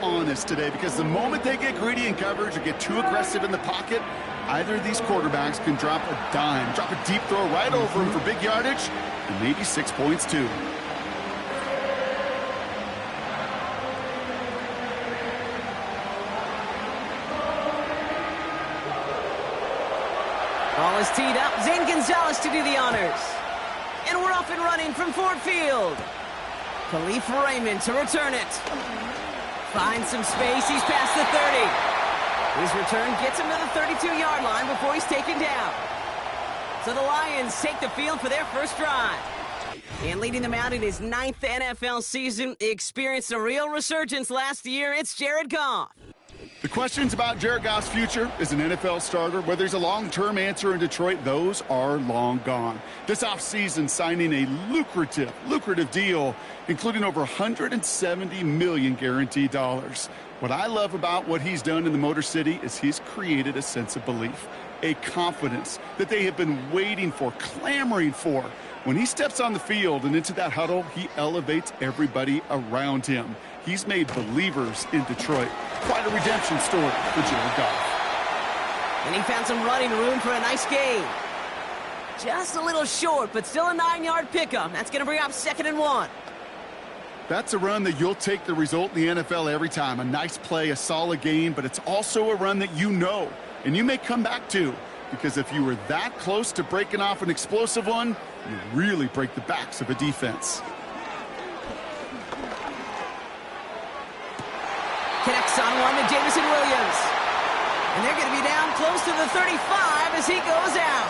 honest today because the moment they get greedy in coverage or get too aggressive in the pocket, either of these quarterbacks can drop a dime, drop a deep throw right over him for big yardage, and maybe 6 points too. Ball is teed up. Zane Gonzalez to do the honors. And we're off and running from Ford Field. Khalif Raymond to return it. Finds some space. He's past the 30. His return gets him to the 32-yard line before he's taken down. So the Lions take the field for their first drive. And leading them out in his 9th NFL season, he experienced a real resurgence last year. It's Jared Goff. The questions about Jared Goff's future as an NFL starter, whether there's a long-term answer in Detroit, those are long gone. This offseason, signing a lucrative deal, including over $170 million guaranteed dollars. What I love about what he's done in the Motor City is he's created a sense of belief, a confidence that they have been waiting for, clamoring for. When he steps on the field and into that huddle, he elevates everybody around him. He's made believers in Detroit. Quite a redemption story for Jared Goff. And he found some running room for a nice gain. Just a little short, but still a 9-yard pickup. That's going to bring up 2nd and 1. That's a run that you'll take the result in the NFL every time. A nice play, a solid gain, but it's also a run that you know, and you may come back to. Because if you were that close to breaking off an explosive one, you really break the backs of a defense. Connects on one to Jamison Williams. And they're going to be down close to the 35 as he goes out.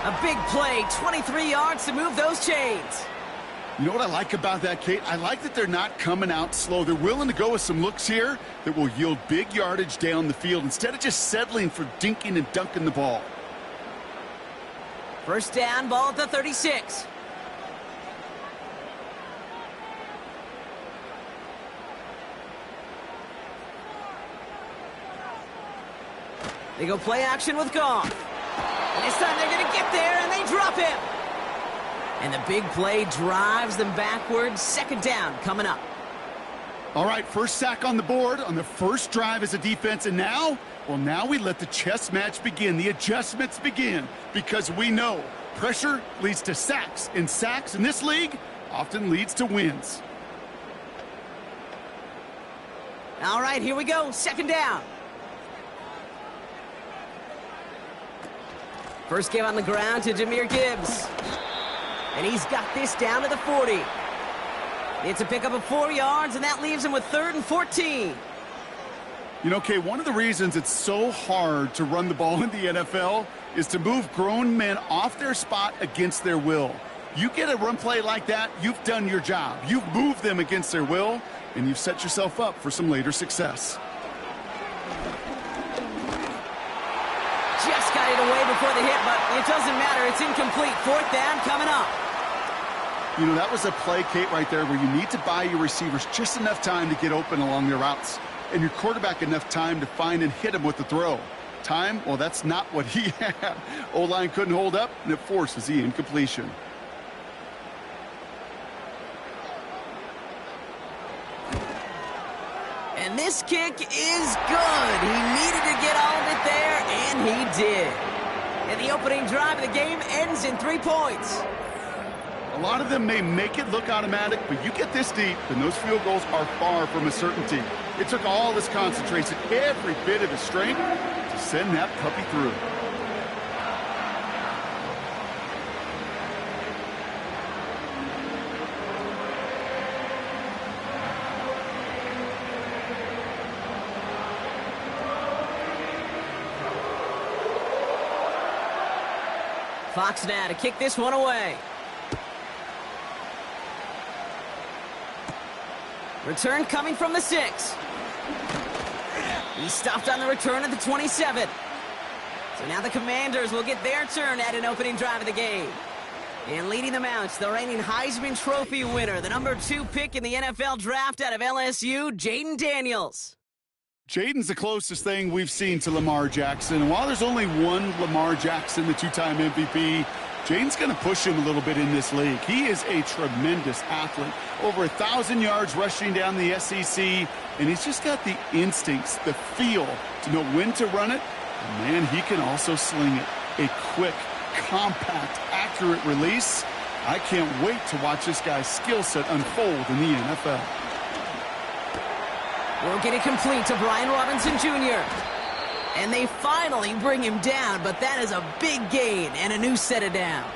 A big play, 23 yards to move those chains. You know what I like about that, Kate? I like that they're not coming out slow. They're willing to go with some looks here that will yield big yardage down the field instead of just settling for dinking and dunking the ball. First down, ball at the 36. They go play action with Goff. And this time they're going to get there, and they drop him. And the big play drives them backwards. 2nd down coming up. All right, first sack on the board on the first drive as a defense. And now, well, now we let the chess match begin. The adjustments begin because we know pressure leads to sacks. And sacks in this league often leads to wins. All right, here we go. 2nd down. First give on the ground to Jahmyr Gibbs. And he's got this down to the 40. It's a pickup of 4 yards, and that leaves him with 3rd and 14. You know, Kay, one of the reasons it's so hard to run the ball in the NFL is to move grown men off their spot against their will. You get a run play like that, you've done your job. You've moved them against their will, and you've set yourself up for some later success. Just got it away before the hit, but it doesn't matter. It's incomplete. 4th down coming up. You know, that was a play, Kate, right there where you need to buy your receivers just enough time to get open along their routes and your quarterback enough time to find and hit him with the throw. Time, well, that's not what he had. O-line couldn't hold up, and it forces the incompletion. And this kick is good. He needed to get all of it there, and he did. And the opening drive of the game ends in 3 points. A lot of them may make it look automatic, but you get this deep, and those field goals are far from a certainty. It took all his concentration, every bit of his strength, to send that puppy through. Fox now to kick this one away. Return coming from the 6. He stopped on the return at the 27. So now the Commanders will get their turn at an opening drive of the game. And leading them out, the reigning Heisman Trophy winner, the number 2 pick in the NFL draft out of LSU, Jayden Daniels. Jaden's the closest thing we've seen to Lamar Jackson. And while there's only one Lamar Jackson, the 2-time MVP, Jaden's going to push him a little bit in this league. He is a tremendous athlete. Over 1,000 yards rushing down the SEC, and he's just got the instincts, the feel to know when to run it. And man, he can also sling it. A quick, compact, accurate release. I can't wait to watch this guy's skill set unfold in the NFL. We'll get it complete to Brian Robinson Jr. And they finally bring him down, but that is a big gain and a new set of downs.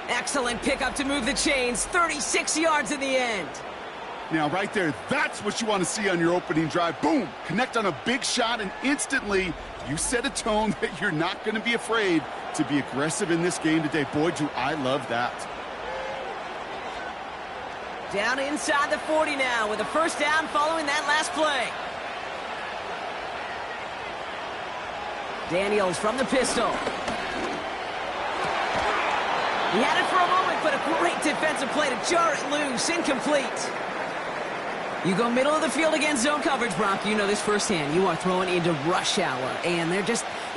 Excellent pickup to move the chains. 36 yards in the end. Now, right there, that's what you want to see on your opening drive. Boom! Connect on a big shot, and instantly you set a tone that you're not going to be afraid to be aggressive in this game today. Boy, do I love that. Down inside the 40 now with a first down following that last play. Daniels from the pistol. He had it for a moment, but a great defensive play to jar it loose. Incomplete. You go middle of the field against zone coverage, Brock. You know this firsthand. You are throwing into rush hour, and there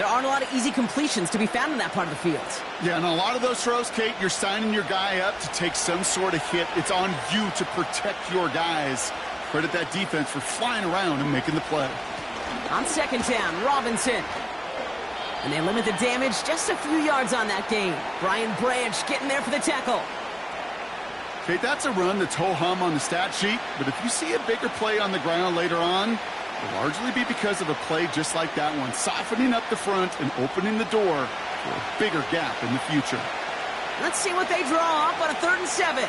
aren't a lot of easy completions to be found in that part of the field. Yeah, and a lot of those throws, Kate, you're signing your guy up to take some sort of hit. It's on you to protect your guys. Credit that defense for flying around and making the play. On second down, Robinson. And they limit the damage just a few yards on that gain. Brian Branch getting there for the tackle. Okay, that's a run that's ho-hum on the stat sheet, but if you see a bigger play on the ground later on, it'll largely be because of a play just like that one, softening up the front and opening the door for a bigger gap in the future. Let's see what they draw up on a 3rd and 7.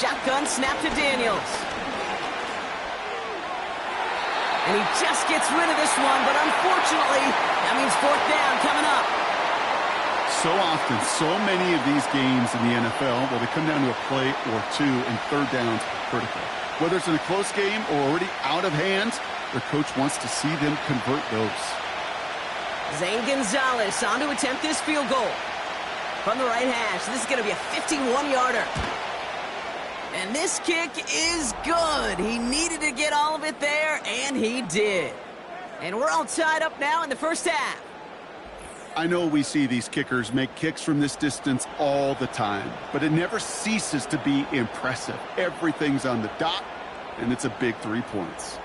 Shotgun snap to Daniels. And he just gets rid of this one, but unfortunately, that means 4th down coming up. So often, so many of these games in the NFL, well, they come down to a play or two, and 3rd downs are critical. Whether it's in a close game or already out of hand, their coach wants to see them convert those. Zane Gonzalez on to attempt this field goal. From the right hash, this is going to be a 51-yarder. And this kick is good. He needed to get all of it there, and he did. And we're all tied up now in the first half. I know we see these kickers make kicks from this distance all the time, but it never ceases to be impressive. Everything's on the dot, and it's a big 3 points.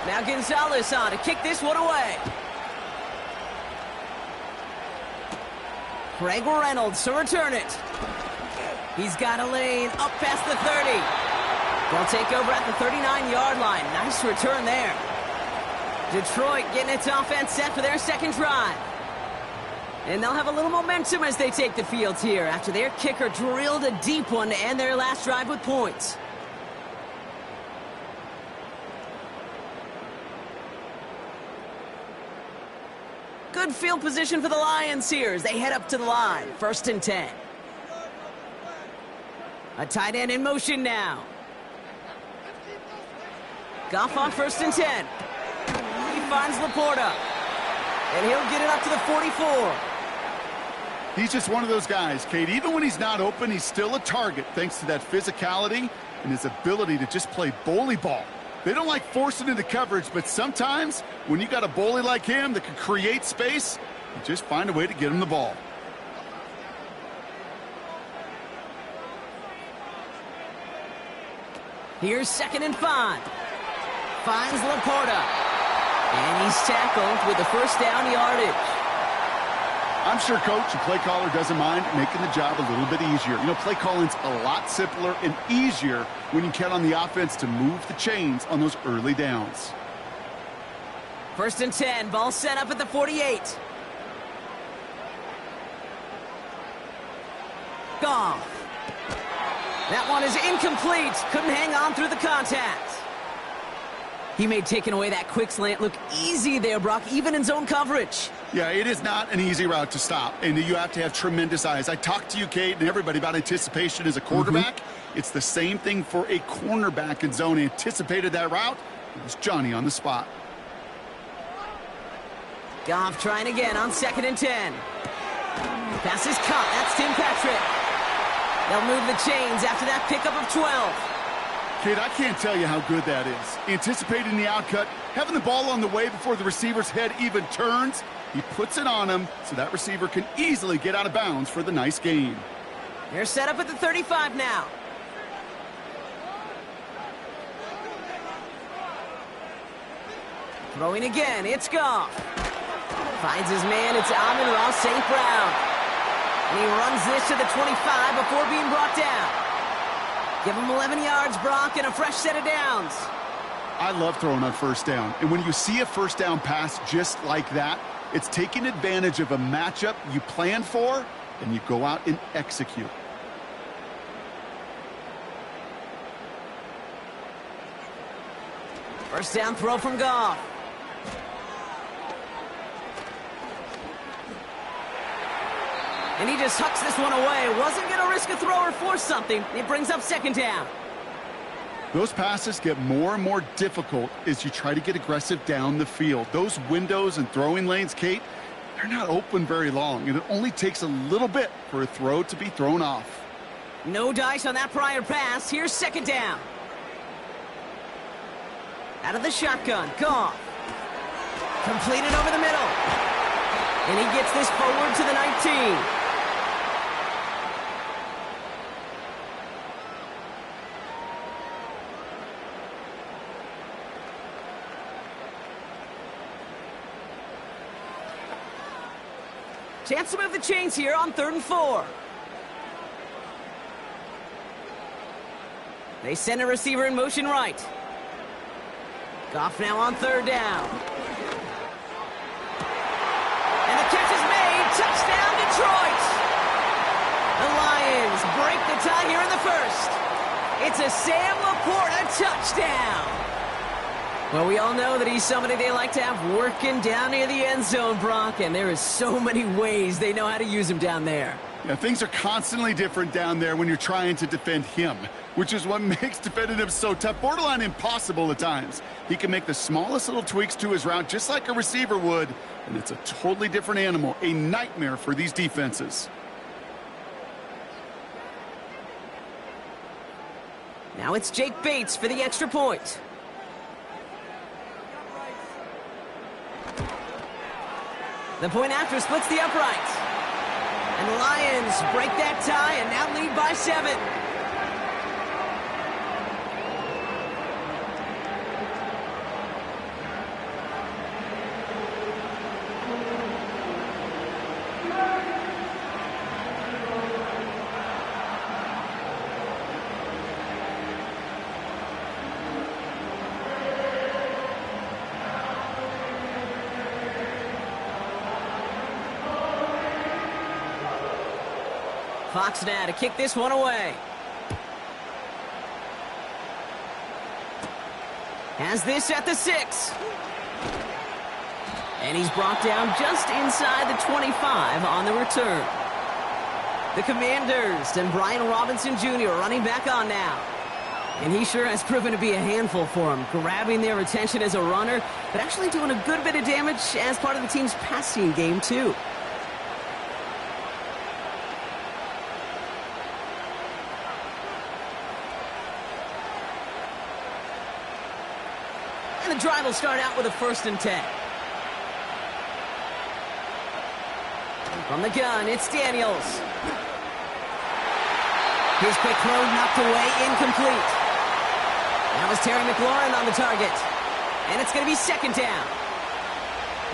Now Gonzalez on to kick this one away. Craig Reynolds to return it. He's got a lane up past the 30. They'll take over at the 39-yard line. Nice return there. Detroit getting its offense set for their second drive. And they'll have a little momentum as they take the field here after their kicker drilled a deep one to end their last drive with points. Good field position for the Lions here as they head up to the line. 1st and 10. A tight end in motion now. Goff on 1st and 10. He finds Laporta. And he'll get it up to the 44. He's just one of those guys, Kate. Even when he's not open, he's still a target thanks to that physicality and his ability to just play bully ball. They don't like forcing into coverage, but sometimes when you got a bully like him that can create space, you just find a way to get him the ball. Here's 2nd and 5. Finds Laporta. And he's tackled with the first down yardage. I'm sure coach and play caller doesn't mind making the job a little bit easier. You know, play calling's a lot simpler and easier when you count on the offense to move the chains on those early downs. 1st and 10, ball set up at the 48. Goff. That one is incomplete. Couldn't hang on through the contact. He made taking away that quick slant look easy there, Brock, even in zone coverage. Yeah, it is not an easy route to stop, and you have to have tremendous eyes. I talked to you, Kate, and everybody about anticipation as a quarterback. It's the same thing for a cornerback in zone. Anticipated that route. It was Johnny on the spot. Goff trying again on 2nd and 10. Pass is caught. That's Tim Patrick. They'll move the chains after that pickup of 12. Kid, I can't tell you how good that is. Anticipating the outcut, having the ball on the way before the receiver's head even turns. He puts it on him so that receiver can easily get out of bounds for the nice gain. They're set up at the 35 now. Throwing again, it's Goff. Finds his man, it's Amon-Ra St. Brown. And he runs this to the 25 before being brought down. Give him 11 yards, Brock, and a fresh set of downs. I love throwing on first down. And when you see a first down pass just like that, it's taking advantage of a matchup you plan for, and you go out and execute. First down throw from Goff. And he just hucks this one away. Wasn't going to risk a throw or force something. It brings up second down. Those passes get more and more difficult as you try to get aggressive down the field. Those windows and throwing lanes, Kate, they're not open very long, and it only takes a little bit for a throw to be thrown off. No dice on that prior pass. Here's second down. Out of the shotgun, Goff. Completed over the middle. And he gets this forward to the 19. Chance to move the chains here on 3rd and 4. They send a receiver in motion right. Goff now on 3rd down. And the catch is made. Touchdown, Detroit. The Lions break the tie here in the first. It's a Sam Laporta touchdown. Well, we all know that he's somebody they like to have working down near the end zone, Brock, and there is so many ways they know how to use him down there. Yeah, things are constantly different down there when you're trying to defend him, which is what makes defending him so tough, borderline impossible at times. He can make the smallest little tweaks to his route just like a receiver would, and it's a totally different animal, a nightmare for these defenses. Now it's Jake Bates for the extra point. The point after splits the uprights. And the Lions break that tie and now lead by 7. Fox now to kick this one away. Has this at the 6. And he's brought down just inside the 25 on the return. The Commanders and Brian Robinson Jr. running back on now. And he sure has proven to be a handful for him, grabbing their attention as a runner, but actually doing a good bit of damage as part of the team's passing game, too. And the drive will start out with a 1st and 10. From the gun, it's Daniels. His quick throw knocked away, incomplete. That was Terry McLaurin on the target. And it's going to be 2nd down.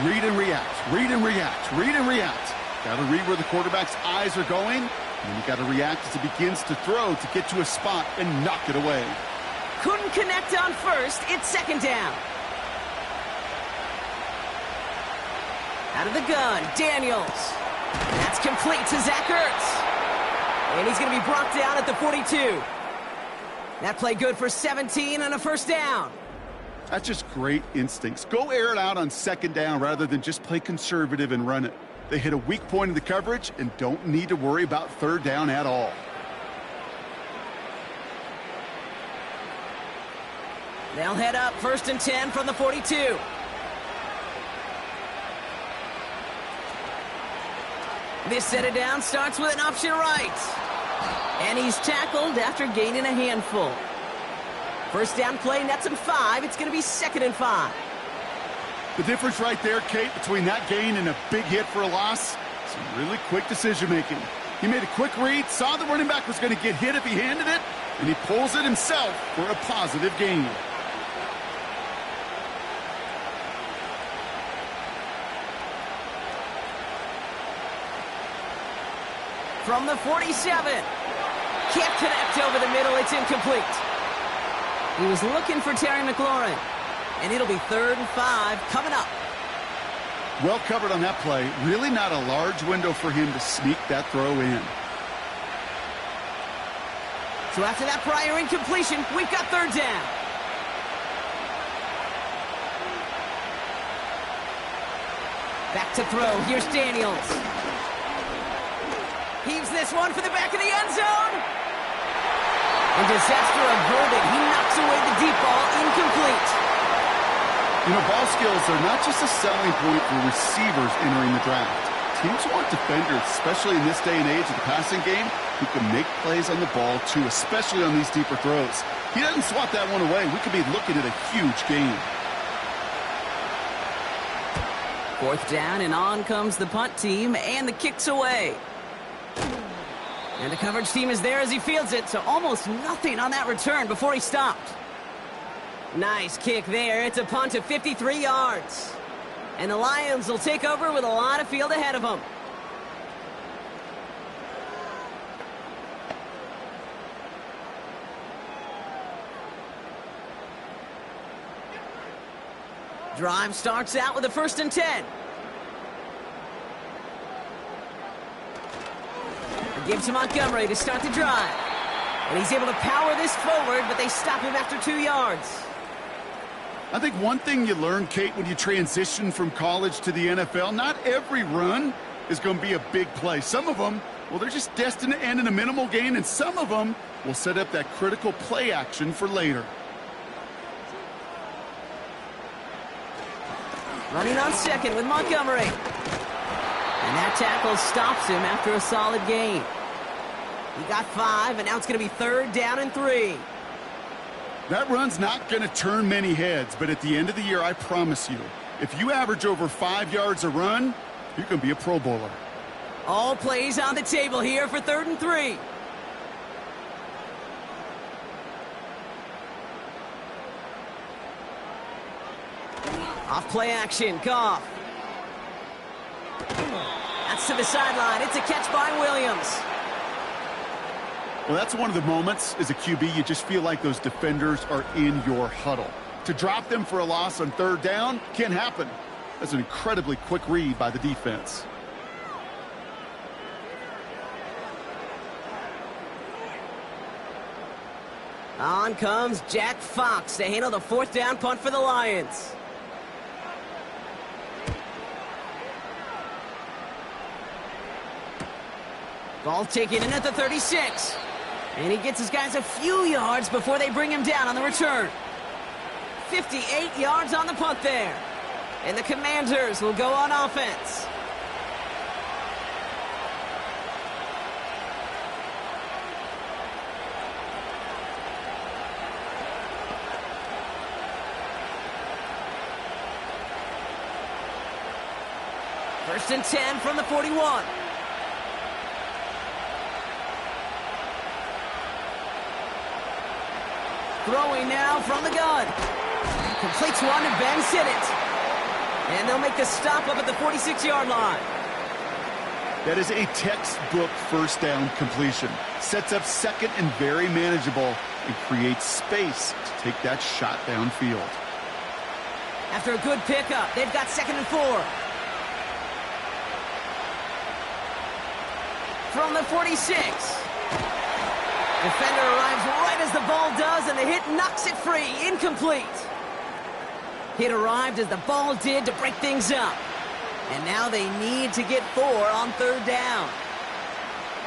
Read and react, read and react, read and react. Got to read where the quarterback's eyes are going, and then you got to react as he begins to throw to get to a spot and knock it away. Couldn't connect on 1st. It's 2nd down. Out of the gun, Daniels. That's complete to Zach Ertz. And he's going to be brought down at the 42. That play good for 17 and a 1st down. That's just great instincts. Go air it out on 2nd down rather than just play conservative and run it. They hit a weak point in the coverage and don't need to worry about 3rd down at all. They'll head up 1st and 10 from the 42. This set it down starts with an option right. And he's tackled after gaining a handful. First down play nets him 5. It's going to be 2nd and 5. The difference right there, Kate, between that gain and a big hit for a loss, some really quick decision-making. He made a quick read, saw the running back was going to get hit if he handed it, and he pulls it himself for a positive gain. From the 47. Can't connect over the middle. It's incomplete. He was looking for Terry McLaurin. And it'll be 3rd and 5 coming up. Well covered on that play. Really not a large window for him to sneak that throw in. So after that prior incompletion, we've got 3rd down. Back to throw. Here's Daniels. Heaves this one for the back of the end zone. And disaster averted. He knocks away the deep ball. Incomplete. You know, ball skills are not just a selling point for receivers entering the draft. Teams want defenders, especially in this day and age of the passing game, who can make plays on the ball, too, especially on these deeper throws. He doesn't swat that one away. We could be looking at a huge gain. 4th down, and on comes the punt team, and the kick's away. And the coverage team is there as he fields it, so almost nothing on that return before he stopped. Nice kick there. It's a punt of 53 yards. And the Lions will take over with a lot of field ahead of them. Drive starts out with a 1st and 10. He gives to Montgomery to start the drive. And he's able to power this forward, but they stop him after 2 yards. I think one thing you learn, Kate, when you transition from college to the NFL, not every run is going to be a big play. Some of them, well, they're just destined to end in a minimal gain, and some of them will set up that critical play action for later. Running on 2nd with Montgomery. And that tackle stops him after a solid gain. He got 5, and now it's going to be 3rd down and 3. That run's not going to turn many heads, but at the end of the year, I promise you, if you average over 5 yards a run, you're going to be a Pro Bowler. All plays on the table here for 3rd and 3. Off play action, Goff. That's to the sideline. It's a catch by Williams. Well, that's one of the moments as a QB, you just feel like those defenders are in your huddle. To drop them for a loss on 3rd down can't happen. That's an incredibly quick read by the defense. On comes Jack Fox to handle the 4th down punt for the Lions. Ball taken in at the 36. And he gets his guys a few yards before they bring him down on the return. 58 yards on the punt there. And the Commanders will go on offense. First and 10 from the 41. Throwing now from the gun. Completes one and bangs hit it. And they'll make the stop up at the 46-yard line. That is a textbook 1st down completion. Sets up 2nd and very manageable and creates space to take that shot downfield. After a good pickup, they've got 2nd and 4. From the 46. Defender arrives right as the ball does, and the hit knocks it free. Incomplete. Hit arrived as the ball did to break things up. And now they need to get 4 on 3rd down.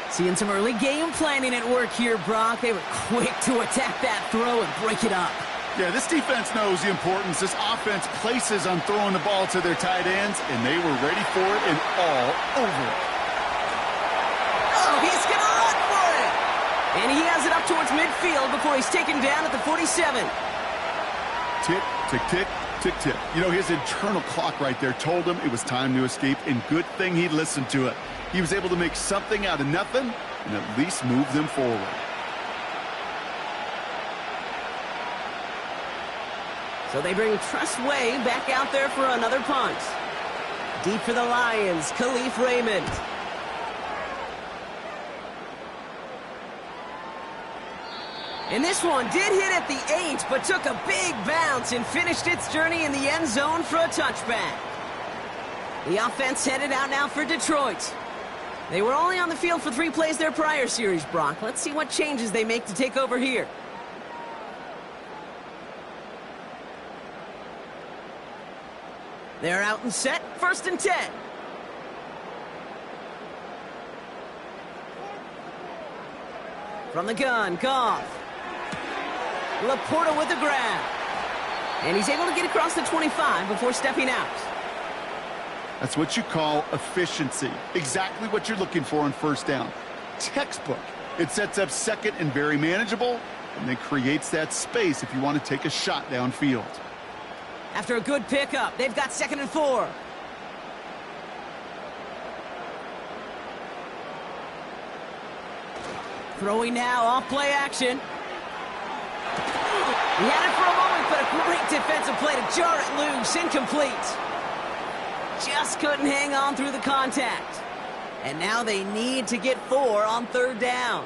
Seeing some early game planning at work here, Brock. They were quick to attack that throw and break it up. Yeah, this defense knows the importance this offense places on throwing the ball to their tight ends, and they were ready for it and all over it. has it up towards midfield before he's taken down at the 47. Tick, tick, tick, tick, tick. You know, his internal clock right there told him it was time to escape, and good thing he listened to it. He was able to make something out of nothing and at least move them forward. So they bring Trustway back out there for another punt. Deep for the Lions, Khalif Raymond. And this one did hit at the 8, but took a big bounce and finished its journey in the end zone for a touchback. The offense headed out now for Detroit. They were only on the field for 3 plays their prior series, Brock. Let's see what changes they make to take over here. They're out and set, 1st and 10. From the gun, Goff. Laporta with the grab. And he's able to get across the 25 before stepping out. That's what you call efficiency. Exactly what you're looking for on 1st down. Textbook. It sets up 2nd and very manageable, and then creates that space if you want to take a shot downfield. After a good pickup, they've got 2nd and 4. Throwing now, off play action. He had it for a moment, but a great defensive play to jar it loose, incomplete. Just couldn't hang on through the contact. And now they need to get 4 on 3rd down.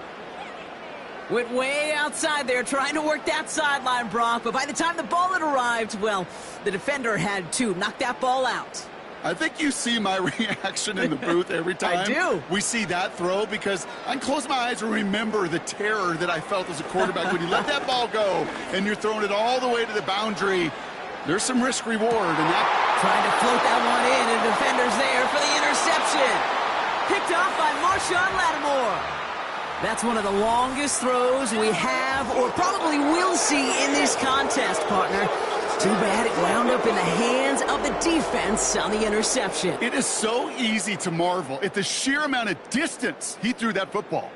Went way outside there trying to work that sideline, Brock, but by the time the ball had arrived, well, the defender had to knock that ball out. I think you see my reaction in the booth every time I do. We see that throw, because I can close my eyes and remember the terror that I felt as a quarterback when you let that ball go and you're throwing it all the way to the boundary. There's some risk reward, and that... Trying to float that one in, and the defender's there for the interception. Picked off by Marshawn Lattimore. That's one of the longest throws we have or probably will see in this contest, partner. Too bad it wound up in the hands of the defense on the interception. It is so easy to marvel at the sheer amount of distance he threw that football.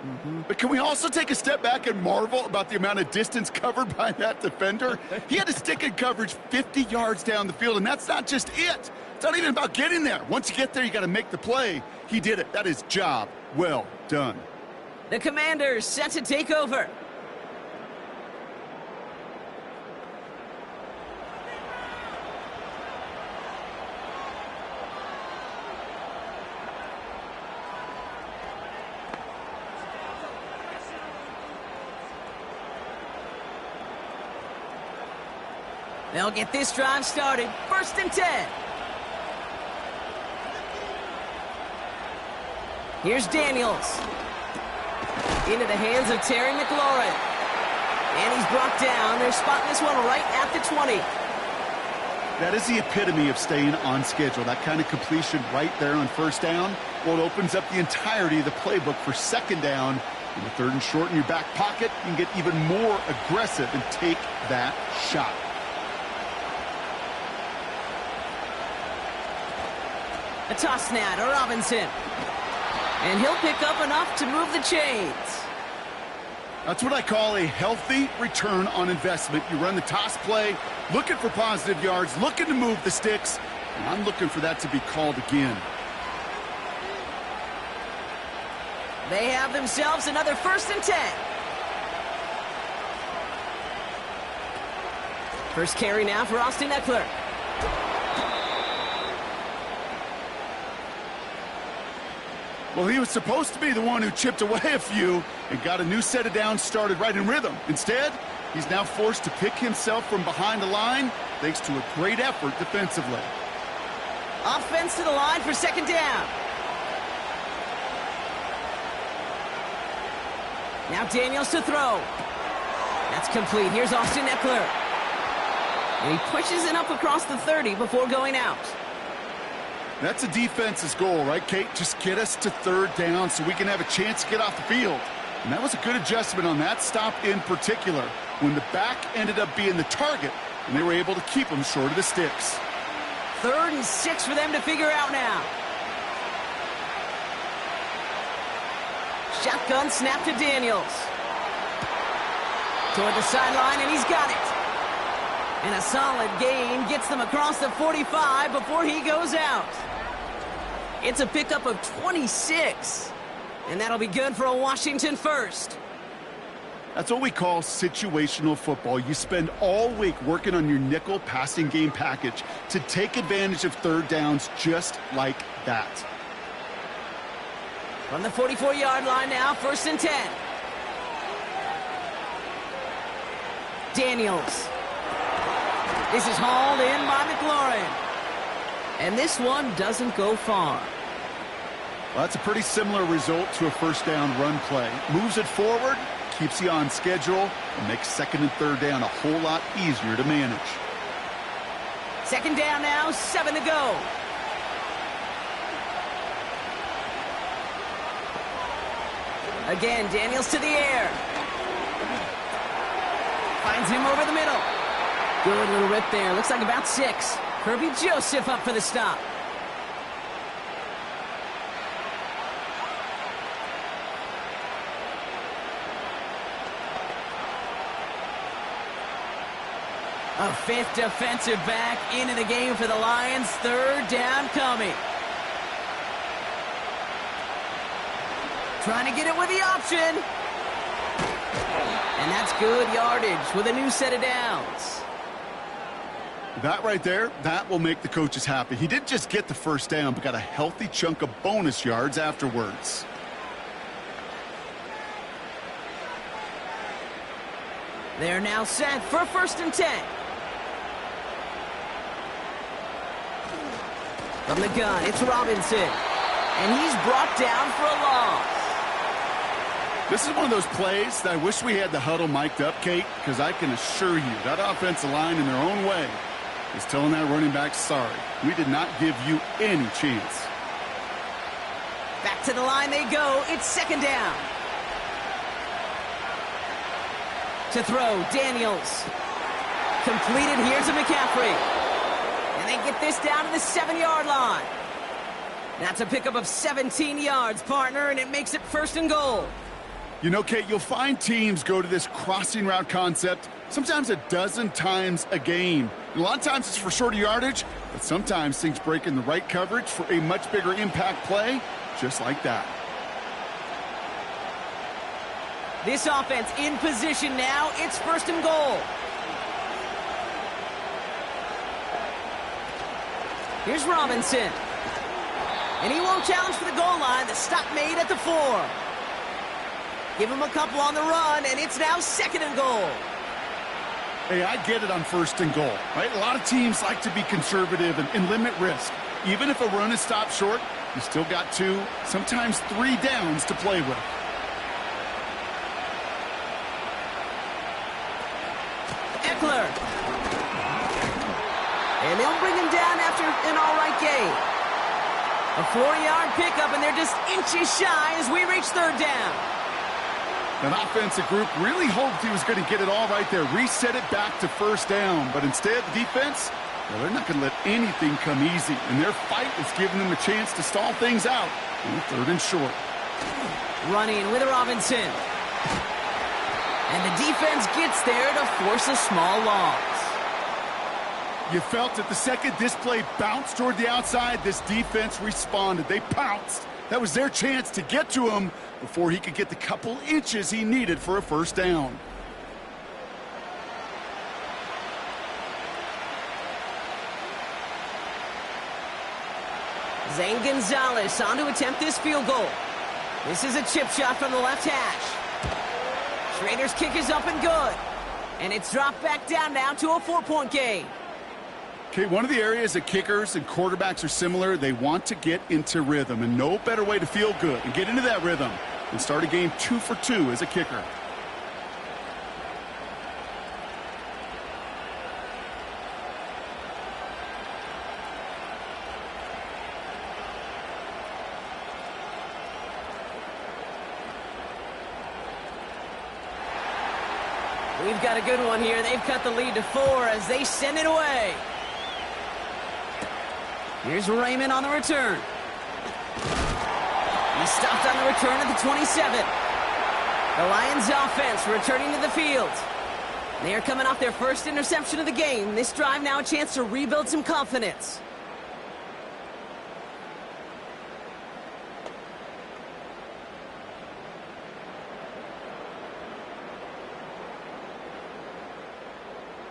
But can we also take a step back and marvel about the amount of distance covered by that defender? He had to stick in coverage 50 yards down the field, and that's not just it. It's not even about getting there. Once you get there, you got to make the play. He did it. That is job well done. The Commanders set to take over. They'll get this drive started. 1st and 10. Here's Daniels. Into the hands of Terry McLaurin. And he's brought down. They're spotting this one right at the 20. That is the epitome of staying on schedule. That kind of completion right there on 1st down. Well, it opens up the entirety of the playbook for 2nd down. In the 3rd and short in your back pocket, you can get even more aggressive and take that shot. A toss now to Robinson. And he'll pick up enough to move the chains. That's what I call a healthy return on investment. You run the toss play, looking for positive yards, looking to move the sticks, and I'm looking for that to be called again. They have themselves another 1st and 10. First carry now for Austin Eckler. Well, he was supposed to be the one who chipped away a few and got a new set of downs started right in rhythm. Instead, he's now forced to pick himself from behind the line thanks to a great effort defensively. Offense to the line for 2nd down. Now Daniels to throw. That's complete. Here's Austin Eckler. And he pushes it up across the 30 before going out. That's a defense's goal, right, Kate? Just get us to 3rd down so we can have a chance to get off the field. And that was a good adjustment on that stop in particular, when the back ended up being the target, and they were able to keep him short of the sticks. 3rd and 6 for them to figure out now. Shotgun snap to Daniels. Toward the sideline, and he's got it. And a solid gain gets them across the 45 before he goes out. It's a pickup of 26. And that'll be good for a Washington first. That's what we call situational football. You spend all week working on your nickel passing game package to take advantage of third downs just like that. From the 44-yard line now, 1st and 10. Daniels. This is hauled in by McLaurin. And this one doesn't go far. Well, that's a pretty similar result to a first down run play. Moves it forward, keeps you on schedule, and makes 2nd and 3rd down a whole lot easier to manage. 2nd down now, 7 to go. Again, Daniels to the air. Finds him over the middle. Good little rip there. Looks like about 6. Kirby Joseph up for the stop. A 5th defensive back into the game for the Lions. 3rd down coming. Trying to get it with the option. And that's good yardage with a new set of downs. That right there, that will make the coaches happy. He didn't just get the first down, but got a healthy chunk of bonus yards afterwards. They're now set for 1st and 10. From the gun, it's Robinson. And he's brought down for a loss. This is one of those plays that I wish we had the huddle mic'd up, Kate, because I can assure you that offensive line in their own way is telling that running back, sorry, we did not give you any chance. Back to the line they go. It's 2nd down. To throw, Daniels. Completed here to McCaffrey. And they get this down to the 7-yard line. That's a pickup of 17 yards, partner, and it makes it 1st and goal. You know, Kate, you'll find teams go to this crossing route concept sometimes a dozen times a game. And a lot of times it's for shorter yardage, but sometimes things break in the right coverage for a much bigger impact play, just like that. This offense in position now. It's 1st and goal. Here's Robinson. And he won't challenge for the goal line. The stop made at the 4. Give him a couple on the run, and it's now 2nd and goal. Hey, I get it on 1st and goal, right? A lot of teams like to be conservative and limit risk. Even if a run is stopped short, you still got 2, sometimes 3 downs to play with. Eckler. And they'll bring him down after an all-right gain. A 4-yard pickup, and they're just inches shy as we reach 3rd down. An offensive group really hoped he was going to get it all right there, reset it back to 1st down. But instead, the defense, well, they're not going to let anything come easy. And their fight is giving them a chance to stall things out on 3rd and short. Running with Robinson. And the defense gets there to force a small loss. You felt it the second this play bounced toward the outside, this defense responded. They pounced. That was their chance to get to him before he could get the couple inches he needed for a 1st down. Zane Gonzalez on to attempt this field goal. This is a chip shot from the left hash. Schrader's kick is up and good. And it's dropped back down now to a 4-point game. Okay, one of the areas that kickers and quarterbacks are similar, they want to get into rhythm, and no better way to feel good and get into that rhythm than start a game 2 for 2 as a kicker. We've got a good one here. They've cut the lead to 4 as they send it away. Here's Raymond on the return. He stopped on the return at the 27. The Lions offense returning to the field. They're coming off their first interception of the game. This drive now a chance to rebuild some confidence.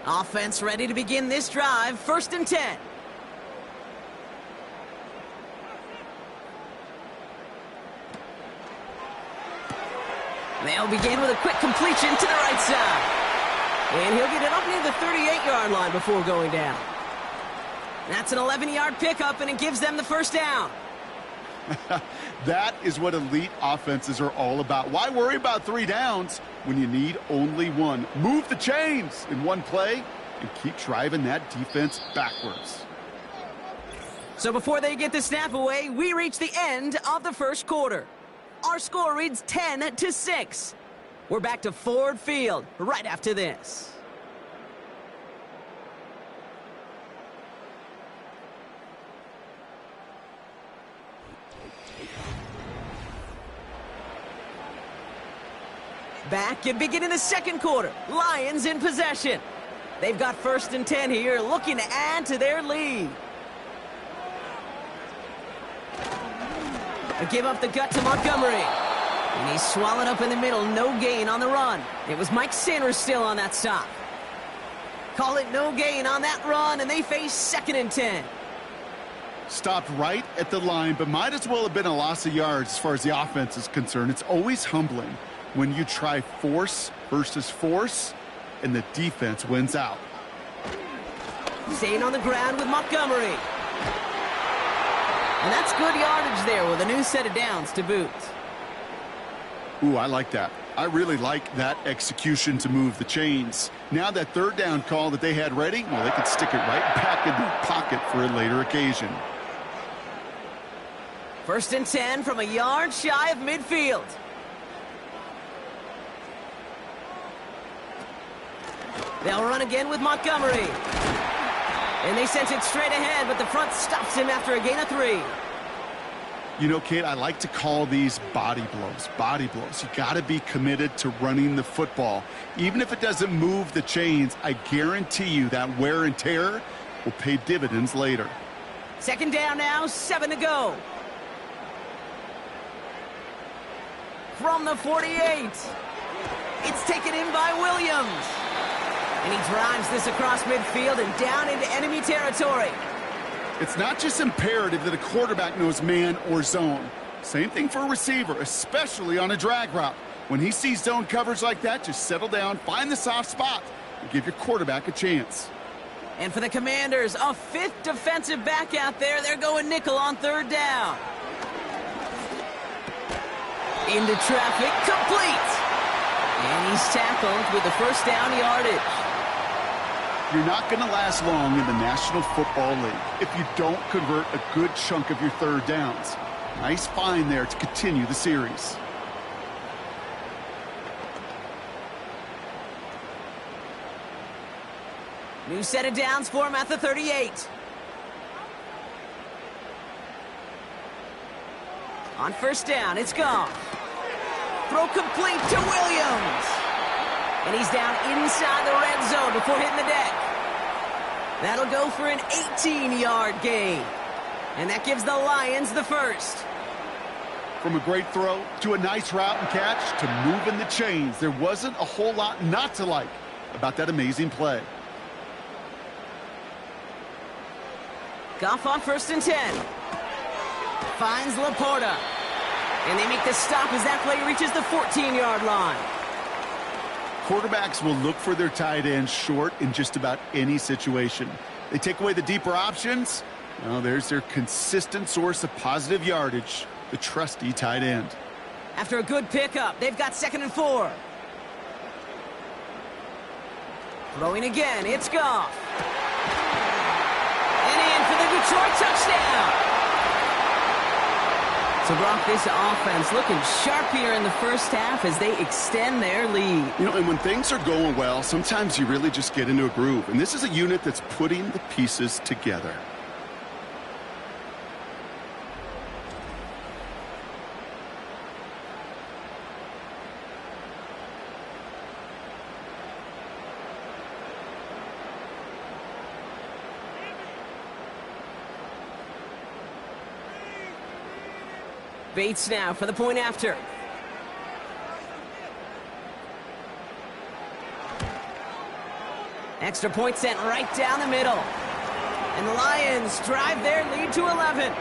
Offense ready to begin this drive. 1st and 10. They'll begin with a quick completion to the right side. And he'll get it up near the 38-yard line before going down. That's an 11-yard pickup, and it gives them the first down. That is what elite offenses are all about. Why worry about 3 downs when you need only 1? Move the chains in one play and keep driving that defense backwards. So before they get the snap away, we reach the end of the first quarter. Our score reads 10-6. We're back to Ford Field right after this. Back and beginning the second quarter. Lions in possession. They've got 1st and 10 here, looking to add to their lead. A give up the gut to Montgomery. And he's swallowed up in the middle. No gain on the run. It was Mike Sanders still on that stop. Call it no gain on that run, and they face 2nd and 10. Stopped right at the line, but might as well have been a loss of yards as far as the offense is concerned. It's always humbling when you try force versus force, and the defense wins out. Staying on the ground with Montgomery. And that's good yardage there with a new set of downs to boot. Ooh, I like that. I really like that execution to move the chains. Now that 3rd down call that they had ready, well, they could stick it right back in their pocket for a later occasion. 1st and 10 from a yard shy of midfield. They'll run again with Montgomery. And they sent it straight ahead, but the front stops him after a gain of 3. You know, Kate, I like to call these body blows. Body blows. You got to be committed to running the football. Even if it doesn't move the chains, I guarantee you that wear and tear will pay dividends later. 2nd down now, 7 to go. From the 48. It's taken in by Williams. And he drives this across midfield and down into enemy territory. It's not just imperative that a quarterback knows man or zone. Same thing for a receiver, especially on a drag route. When he sees zone coverage like that, just settle down, find the soft spot, and give your quarterback a chance. And for the Commanders, a 5th defensive back out there. They're going nickel on 3rd down. Into traffic, complete. And he's tackled with the first down yardage. You're not going to last long in the National Football League if you don't convert a good chunk of your 3rd downs. Nice find there to continue the series. New set of downs for him at the 38. On 1st down, it's gone. Throw complete to Williams. And he's down inside the red zone before hitting the deck. That'll go for an 18-yard gain. And that gives the Lions the first. From a great throw to a nice route and catch to moving the chains, there wasn't a whole lot not to like about that amazing play. Goff on 1st and 10. Finds Laporta. And they make the stop as that play reaches the 14-yard line. Quarterbacks will look for their tight ends short in just about any situation. They take away the deeper options. Well, there's their consistent source of positive yardage, the trusty tight end. After a good pickup, they've got 2nd and 4. Throwing again, it's Goff. And in for the Detroit touchdown. So, Brock, this offense looking sharp here in the first half as they extend their lead. You know, and when things are going well, sometimes you really just get into a groove. And this is a unit that's putting the pieces together. Bates now for the point after. Extra point sent right down the middle. And the Lions drive their lead to 11.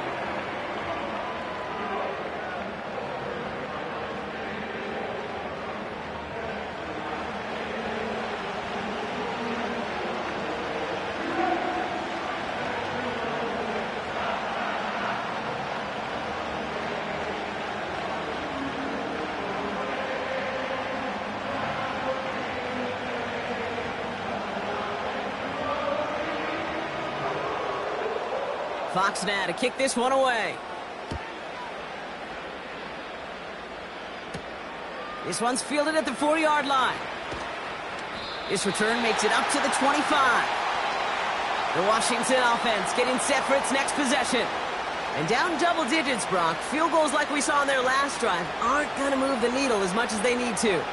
Fox now to kick this one away. This one's fielded at the 40-yard line. This return makes it up to the 25. The Washington offense getting set for its next possession. And down double digits, Brock. Field goals like we saw on their last drive aren't going to move the needle as much as they need to.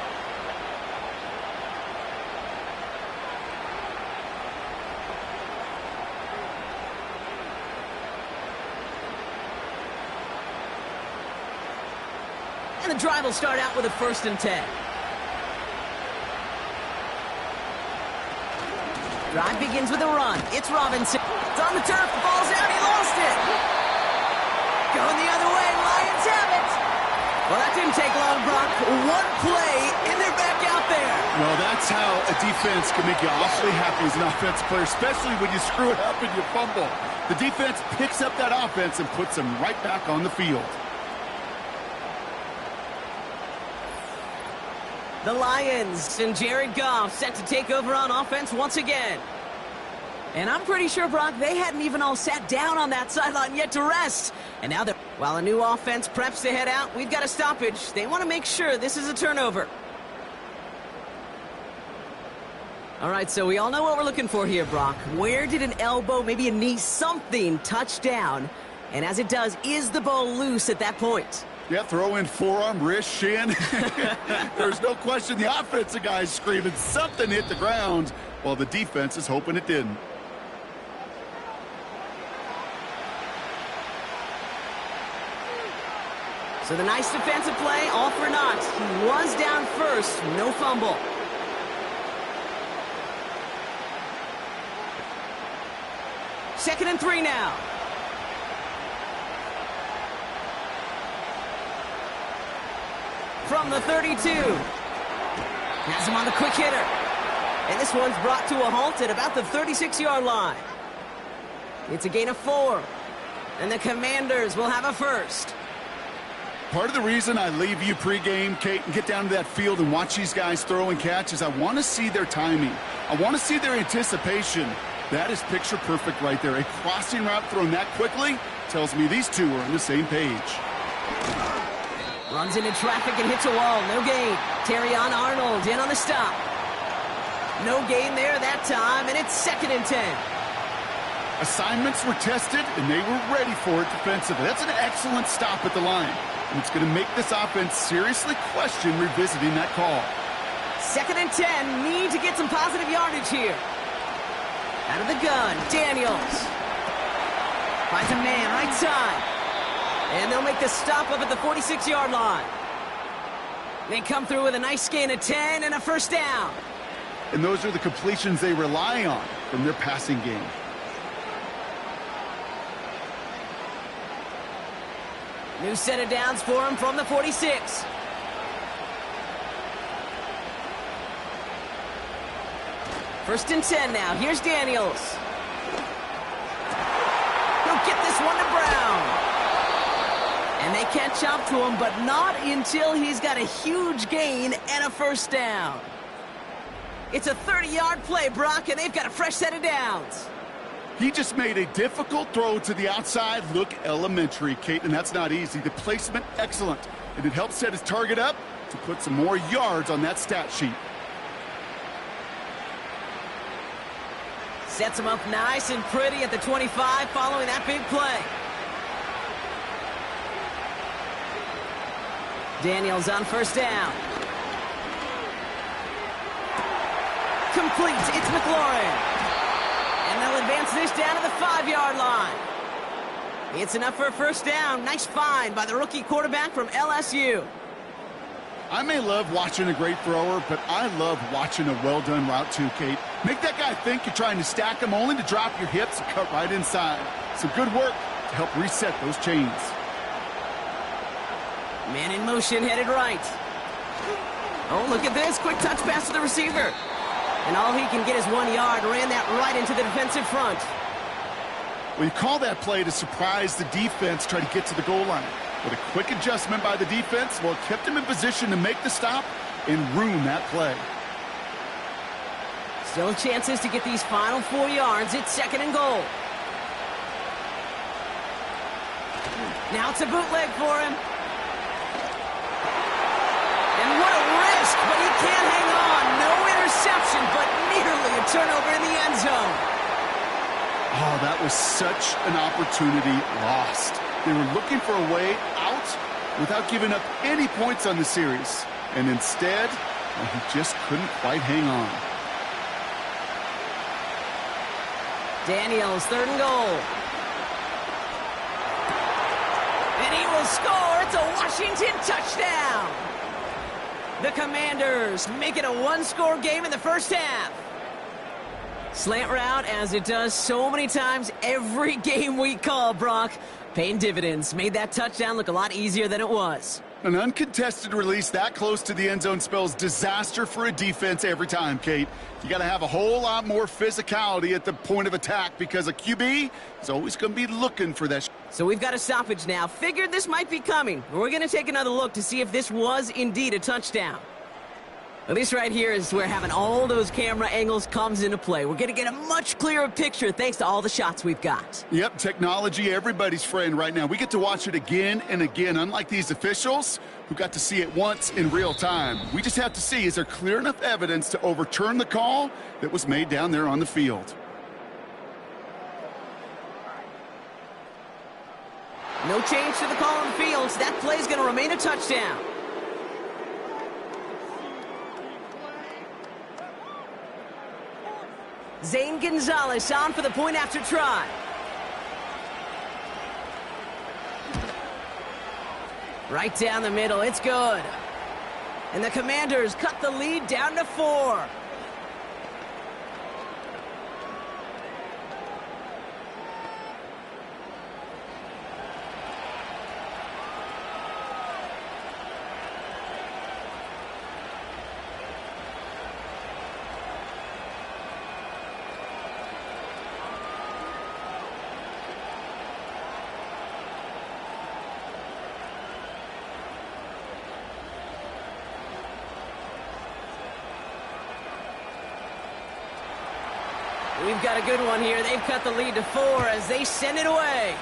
And the drive will start out with a 1st and 10. Drive begins with a run. It's Robinson. It's on the turf. The ball's out. He lost it. Going the other way. Lions have it. Well, that didn't take long, Brock. One play, and they're back out there. Well, that's how a defense can make you awfully happy as an offensive player, especially when you screw it up and you fumble. The defense picks up that offense and puts them right back on the field. The Lions and Jared Goff set to take over on offense once again. And I'm pretty sure, Brock, they hadn't even all sat down on that sideline yet to rest. And now, while a new offense preps to head out, we've got a stoppage. They want to make sure this is a turnover. All right, so we all know what we're looking for here, Brock. Where did an elbow, maybe a knee, something touch down? And as it does, is the ball loose at that point? Yeah, throw in forearm, wrist, shin. There's no question the offensive guy's screaming something hit the ground while the defense is hoping it didn't. So the nice defensive play, all for naught. He was down first, no fumble. Second and 3 now. From the 32. Has him on the quick hitter. And this one's brought to a halt at about the 36-yard line. It's a gain of 4. And the Commanders will have a first. Part of the reason I leave you pregame, Kate, and get down to that field and watch these guys throw and catch is I want to see their timing. I want to see their anticipation. That is picture perfect right there. A crossing route thrown that quickly tells me these two are on the same page. Runs into traffic and hits a wall. No gain. Terrion Arnold in on the stop. No gain there that time, and it's 2nd and 10. Assignments were tested, and they were ready for it defensively. That's an excellent stop at the line. And it's going to make this offense seriously question revisiting that call. 2nd and 10. Need to get some positive yardage here. Out of the gun, Daniels. Finds a man right side. And they'll make the stop up at the 46-yard line. They come through with a nice gain of 10 and a first down. And those are the completions they rely on from their passing game. New set of downs for him from the 46. First and 10 now. Here's Daniels. He'll get this one to Brown. And they catch up to him, but not until he's got a huge gain and a first down. It's a 30-yard play, Brock, and they've got a fresh set of downs. He just made a difficult throw to the outside look elementary, Kate, and that's not easy. The placement, excellent. And it helped set his target up to put some more yards on that stat sheet. Sets him up nice and pretty at the 25 following that big play. Daniels on first down. Complete. It's McLaurin. And they'll advance this down to the 5-yard line. It's enough for a first down. Nice find by the rookie quarterback from LSU. I may love watching a great thrower, but I love watching a well-done route too, Kate. Make that guy think you're trying to stack him only to drop your hips and cut right inside. Some good work to help reset those chains. Man in motion, headed right. Oh, look at this. Quick touch pass to the receiver. And all he can get is 1 yard. Ran that right into the defensive front. Well, you call that play to surprise the defense, try to get to the goal line. With a quick adjustment by the defense, well, it kept him in position to make the stop and ruin that play. Still chances to get these final 4 yards. It's 2nd and goal. Now it's a bootleg for him. And what a risk, but he can't hang on. No interception, but nearly a turnover in the end zone. Oh, that was such an opportunity lost. They were looking for a way out without giving up any points on the series. And instead, well, he just couldn't quite hang on. Daniels, 3rd and goal. And he will score. It's a Washington touchdown. The Commanders make it a 1-score game in the first half. Slant route, as it does so many times every game we call, Brock. Paying dividends. Made that touchdown look a lot easier than it was. An uncontested release that close to the end zone spells disaster for a defense every time, Kate. You got to have a whole lot more physicality at the point of attack because a QB is always going to be looking for that. So we've got a stoppage now. Figured this might be coming. We're going to take another look to see if this was indeed a touchdown. Well, this right here is where having all those camera angles comes into play. We're going to get a much clearer picture thanks to all the shots we've got. Yep, technology, everybody's friend right now. We get to watch it again and again, unlike these officials who got to see it once in real time. We just have to see, is there clear enough evidence to overturn the call that was made down there on the field? No change to the call on the field, so that play is going to remain a touchdown. Zane Gonzalez on for the point after try. Right down the middle, it's good. And the Commanders cut the lead down to 4. We've got a good one here. They've cut the lead to 4 as they send it away.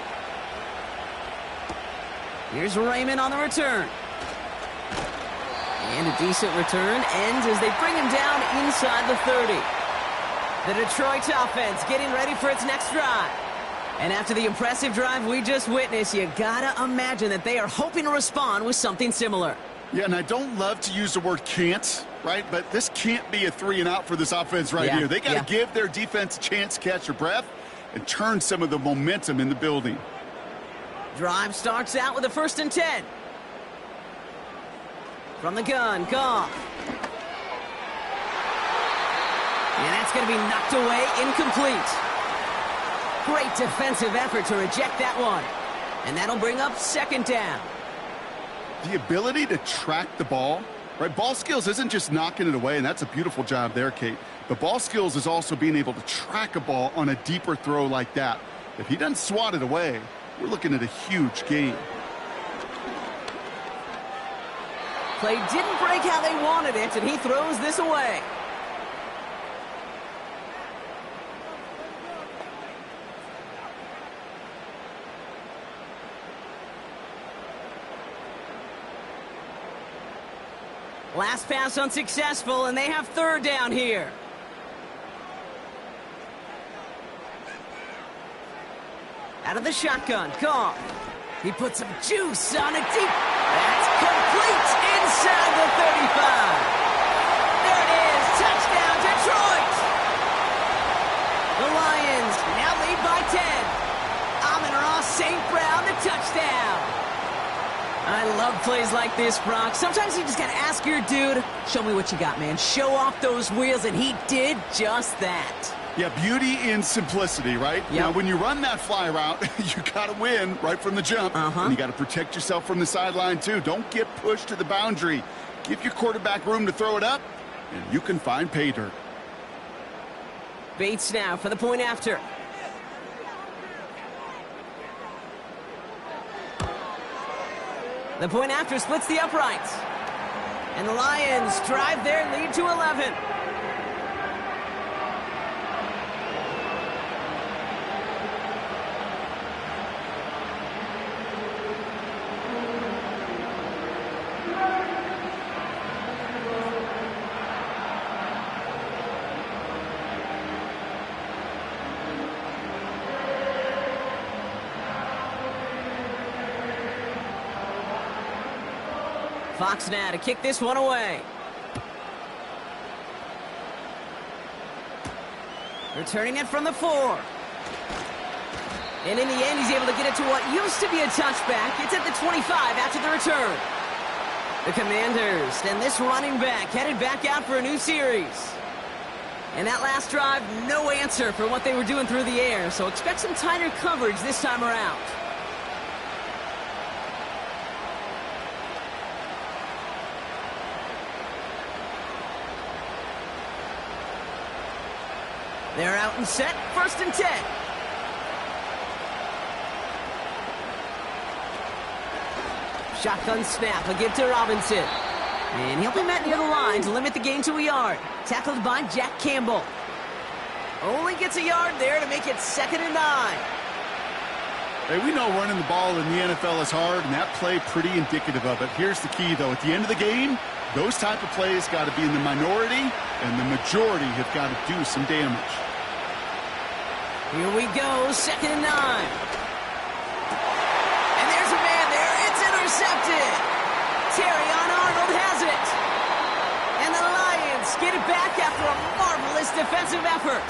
Here's Raymond on the return. And a decent return ends as they bring him down inside the 30. The Detroit offense getting ready for its next drive. And after the impressive drive we just witnessed, you gotta imagine that they are hoping to respond with something similar. Yeah, and I don't love to use the word can't, right? But this can't be a 3 and out for this offense right here. They got to give their defense a chance to catch their breath and turn some of the momentum in the building. Drive starts out with a 1st and 10. From the gun, Goff. And that's going to be knocked away, incomplete. Great defensive effort to reject that one. And that'll bring up 2nd down. The ability to track the ball, right? Ball skills isn't just knocking it away, and that's a beautiful job there, Kate. But ball skills is also being able to track a ball on a deeper throw like that. If he doesn't swat it away, we're looking at a huge gain. Play didn't break how they wanted it, and he throws this away. Last pass unsuccessful, and they have 3rd down here. Out of the shotgun, Goff. He puts some juice on it deep. That's complete inside the 35. There it is, touchdown Detroit. The Lions now lead by 10. Amon-Ra St. Brown I love plays like this, Brock. Sometimes you just got to ask your dude, show me what you got, man. Show off those wheels, and he did just that. Yeah, beauty in simplicity, right? Yep. Now, when you run that fly route, you got to win right from the jump. And you got to protect yourself from the sideline, too. Don't get pushed to the boundary. Give your quarterback room to throw it up, and you can find pay dirt. Bates now for the point after. The point after splits the uprights. And the Lions drive their lead to 11. Fox now to kick this one away. Returning it from the 4. And in the end, he's able to get it to what used to be a touchback. It's at the 25 after the return. The Commanders and this running back headed back out for a new series. And that last drive, no answer for what they were doing through the air. So expect some tighter coverage this time around. They're out and set, 1st and 10. Shotgun snap, a give to Robinson. And he'll be met near the line to limit the gain to a yard. Tackled by Jack Campbell. Only gets a yard there to make it 2nd and 9. Hey, we know running the ball in the NFL is hard, and that play pretty indicative of it. Here's the key, though. At the end of the game, those type of plays got to be in the minority, and the majority have got to do some damage. Here we go, 2nd and 9. And there's a man there. It's intercepted. Terrion Arnold has it. And the Lions get it back after a marvelous defensive effort.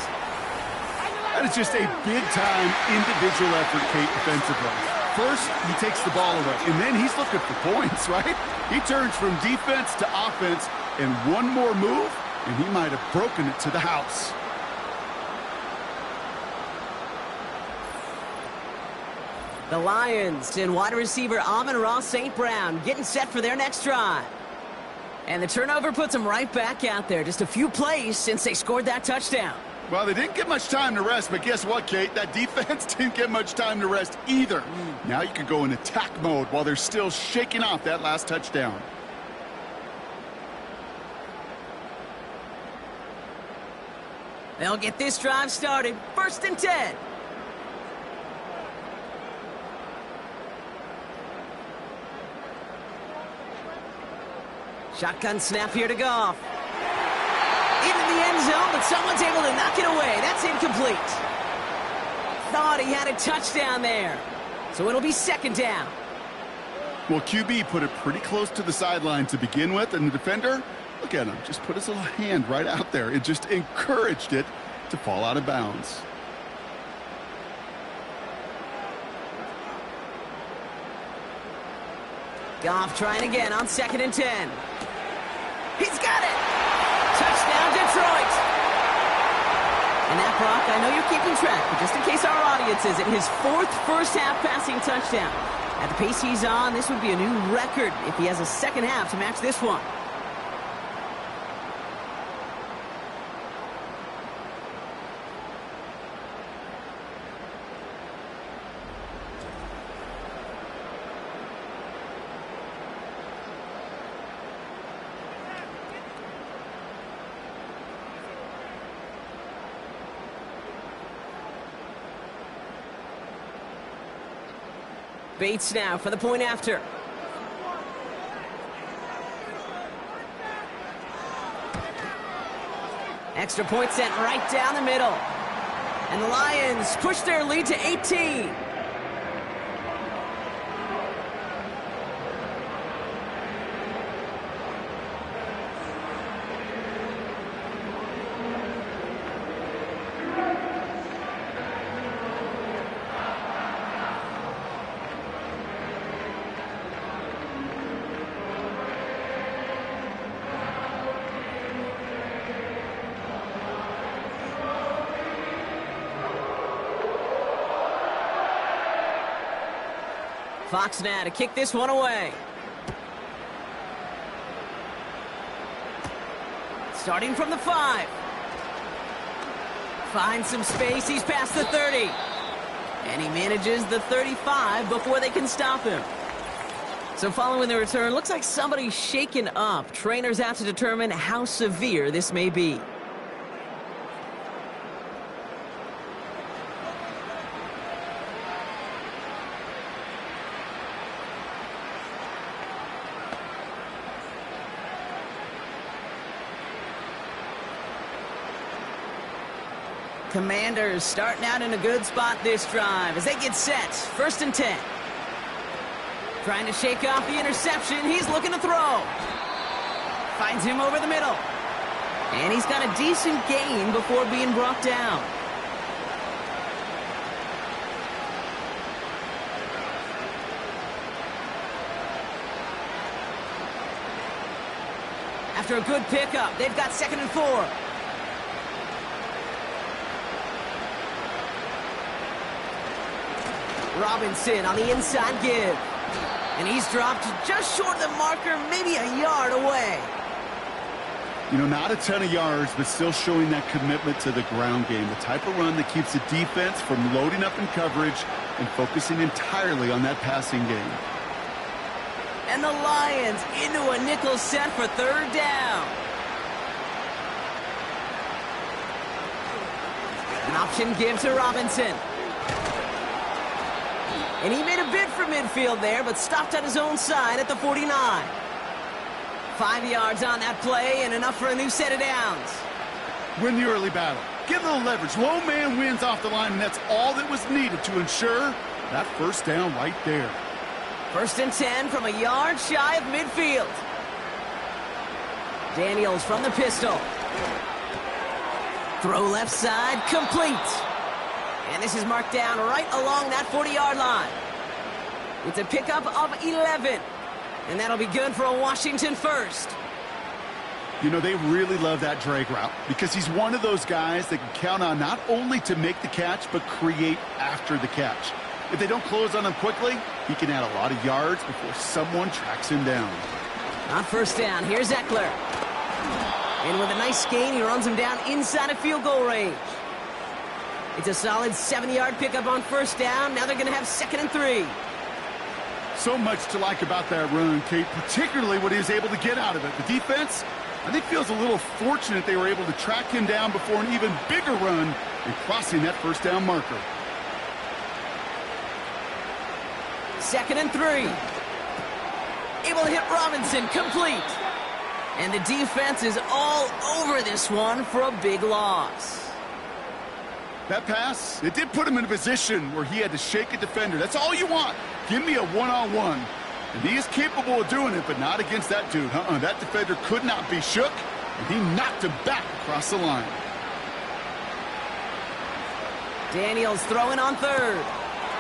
That is just a big-time individual effort, Kate, defensively. First, he takes the ball away, and then he's looking for points, right? He turns from defense to offense, and one more move, and he might have broken it to the house. The Lions and wide receiver Amon-Ra St. Brown getting set for their next drive. And the turnover puts them right back out there. Just a few plays since they scored that touchdown. Well, they didn't get much time to rest, but guess what, Kate? That defense didn't get much time to rest either. Now you can go in attack mode while they're still shaking off that last touchdown. They'll get this drive started. 1st and 10. Shotgun snap here to Goff. Into the end zone, but someone's able to knock it away. That's incomplete. Thought he had a touchdown there. So it'll be 2nd down. Well, QB put it pretty close to the sideline to begin with, and the defender, look at him, just put his little hand right out there. It just encouraged it to fall out of bounds. Goff trying again on 2nd and 10. He's got it! Touchdown, Detroit! And that, Brock, I know you're keeping track, but just in case our audience isn't, his 4th first-half passing touchdown. At the pace he's on, this would be a new record if he has a second half to match this one. Bates now for the point after. Extra point sent right down the middle. And the Lions push their lead to 18. Fox now to kick this one away. Starting from the 5. Finds some space. He's past the 30. And he manages the 35 before they can stop him. So following the return, looks like somebody's shaken up. Trainers out to determine how severe this may be. Commanders starting out in a good spot this drive as they get set. 1st and 10. Trying to shake off the interception. He's looking to throw. Finds him over the middle. And he's got a decent gain before being brought down. After a good pickup, they've got 2nd and 4. Robinson on the inside give. And he's dropped just short of the marker, maybe a yard away. You know, not a ton of yards, but still showing that commitment to the ground game. The type of run that keeps the defense from loading up in coverage and focusing entirely on that passing game. And the Lions into a nickel set for 3rd down. An option give to Robinson. And he made a bid for midfield there, but stopped on his own side at the 49. 5 yards on that play and enough for a new set of downs. Win the early battle. Get a little leverage. Low man wins off the line, and that's all that was needed to ensure that 1st down right there. 1st and 10 from a yard shy of midfield. Daniels from the pistol. Throw left side, complete. And this is marked down right along that 40-yard line. It's a pickup of 11. And that'll be good for a Washington 1st. You know, they really love that drag route because he's one of those guys that can count on not only to make the catch, but create after the catch. If they don't close on him quickly, he can add a lot of yards before someone tracks him down. On 1st down, here's Eckler. And with a nice gain, he runs him down inside of field goal range. It's a solid 7-yard pickup on 1st down. Now they're going to have 2nd and 3. So much to like about that run, Kate, particularly what he was able to get out of it. The defense, I think, feels a little fortunate they were able to track him down before an even bigger run and crossing that 1st down marker. 2nd and 3. Able to hit Robinson, complete. And the defense is all over this one for a big loss. That pass, it did put him in a position where he had to shake a defender. That's all you want. Give me a one-on-one. And he is capable of doing it, but not against that dude. That defender could not be shook, and he knocked him back across the line. Daniels throwing on 3rd.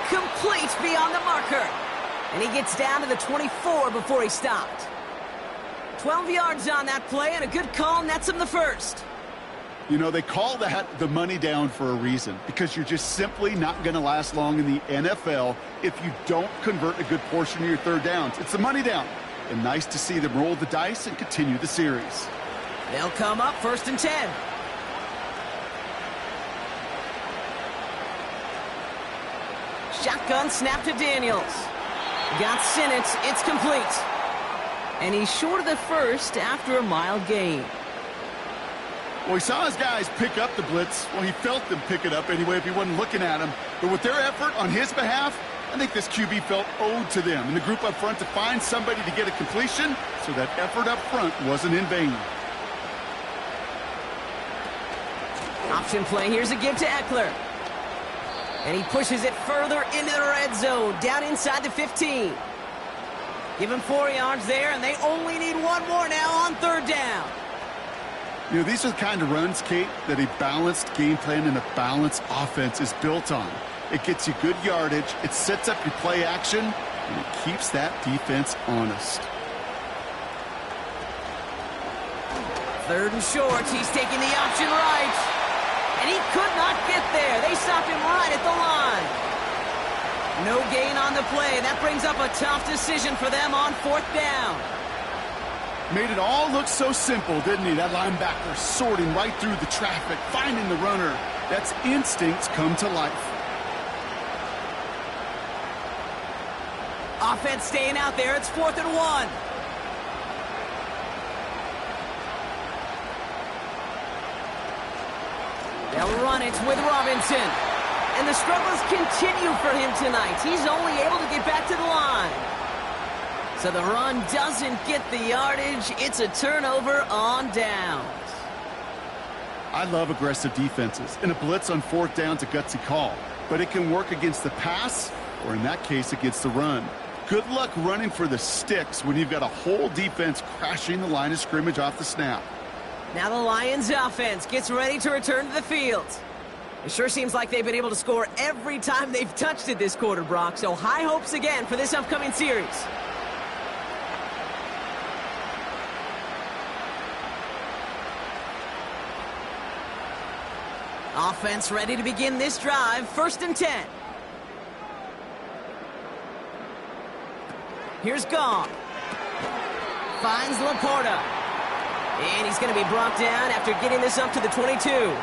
Complete beyond the marker. And he gets down to the 24 before he stopped. 12 yards on that play, and a good call nets him the 1st. You know, they call that the money down for a reason, because you're just simply not going to last long in the NFL if you don't convert a good portion of your 3rd downs. It's the money down. And nice to see them roll the dice and continue the series. They'll come up 1st and 10. Shotgun snap to Daniels. Got Sinnott. It's complete. And he's short of the 1st after a mild gain. Well, he saw his guys pick up the blitz. Well, he felt them pick it up anyway if he wasn't looking at him. But with their effort on his behalf, I think this QB felt owed to them and the group up front to find somebody to get a completion, so that effort up front wasn't in vain. Option play. Here's a give to Eckler. And he pushes it further into the red zone, down inside the 15. Give him 4 yards there, and they only need 1 more now on 3rd down. You know, these are the kind of runs, Kate, that a balanced game plan and a balanced offense is built on. It gets you good yardage, it sets up your play action, and it keeps that defense honest. 3rd and short, he's taking the option right. And he could not get there. They stopped him right at the line. No gain on the play. That brings up a tough decision for them on 4th down. Made it all look so simple, didn't he? That linebacker sorting right through the traffic, finding the runner. That's instincts come to life. Offense staying out there. It's 4th and 1. They'll run it with Robinson. And the struggles continue for him tonight. He's only able to get back to the line. So the run doesn't get the yardage. It's a turnover on downs. I love aggressive defenses. And a blitz on 4th down's a gutsy call. But it can work against the pass, or in that case, against the run. Good luck running for the sticks when you've got a whole defense crashing the line of scrimmage off the snap. Now the Lions offense gets ready to return to the field. It sure seems like they've been able to score every time they've touched it this quarter, Brock. So high hopes again for this upcoming series. Offense ready to begin this drive. 1st and 10. Here's Gong. Finds Laporta. And he's going to be brought down after getting this up to the 22.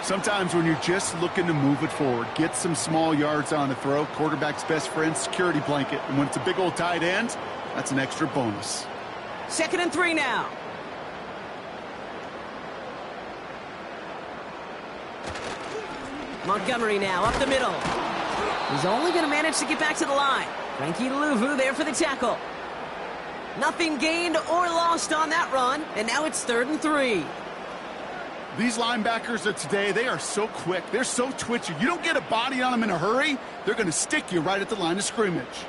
Sometimes when you're just looking to move it forward, get some small yards on the throw, quarterback's best friend, security blanket. And when it's a big old tight end, that's an extra bonus. 2nd and 3 now. Montgomery now up the middle. He's only going to manage to get back to the line. Frankie Louvu there for the tackle. Nothing gained or lost on that run, and now it's 3rd and 3. These linebackers of today, they are so quick. They're so twitchy. You don't get a body on them in a hurry, they're going to stick you right at the line of scrimmage.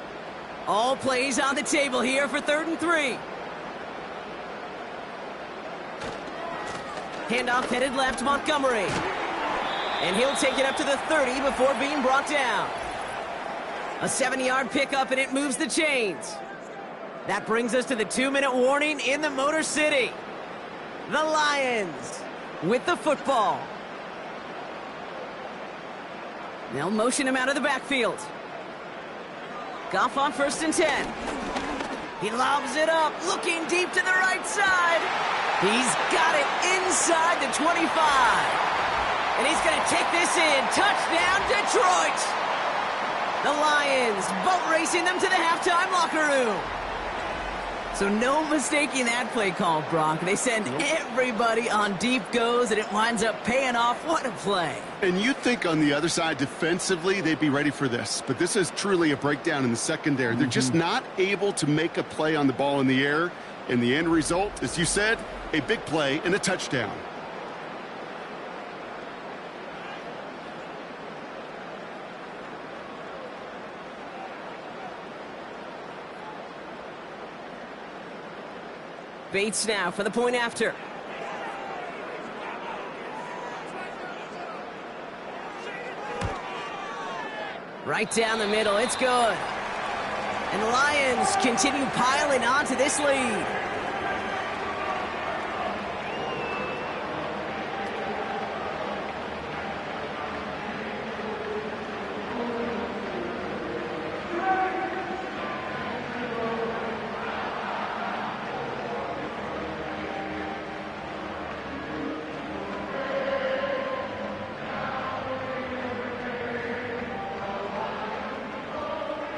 All plays on the table here for 3rd and 3. Handoff headed left, Montgomery. And he'll take it up to the 30 before being brought down. A 7-yard pickup, and it moves the chains. That brings us to the 2-minute warning in the Motor City. The Lions with the football. They'll motion him out of the backfield. Goff on 1st and 10. He lobs it up, looking deep to the right side. He's got it inside the 25. And he's going to take this in. Touchdown, Detroit! The Lions boat racing them to the halftime locker room. So no mistaking that play call, Brock. They send everybody on deep goes, and it winds up paying off. What a play. And you'd think on the other side, defensively, they'd be ready for this. But this is truly a breakdown in the secondary. They're just not able to make a play on the ball in the air. And the end result, as you said, a big play and a touchdown. Bates now for the point after. Right down the middle, it's good. And the Lions continue piling on to this lead.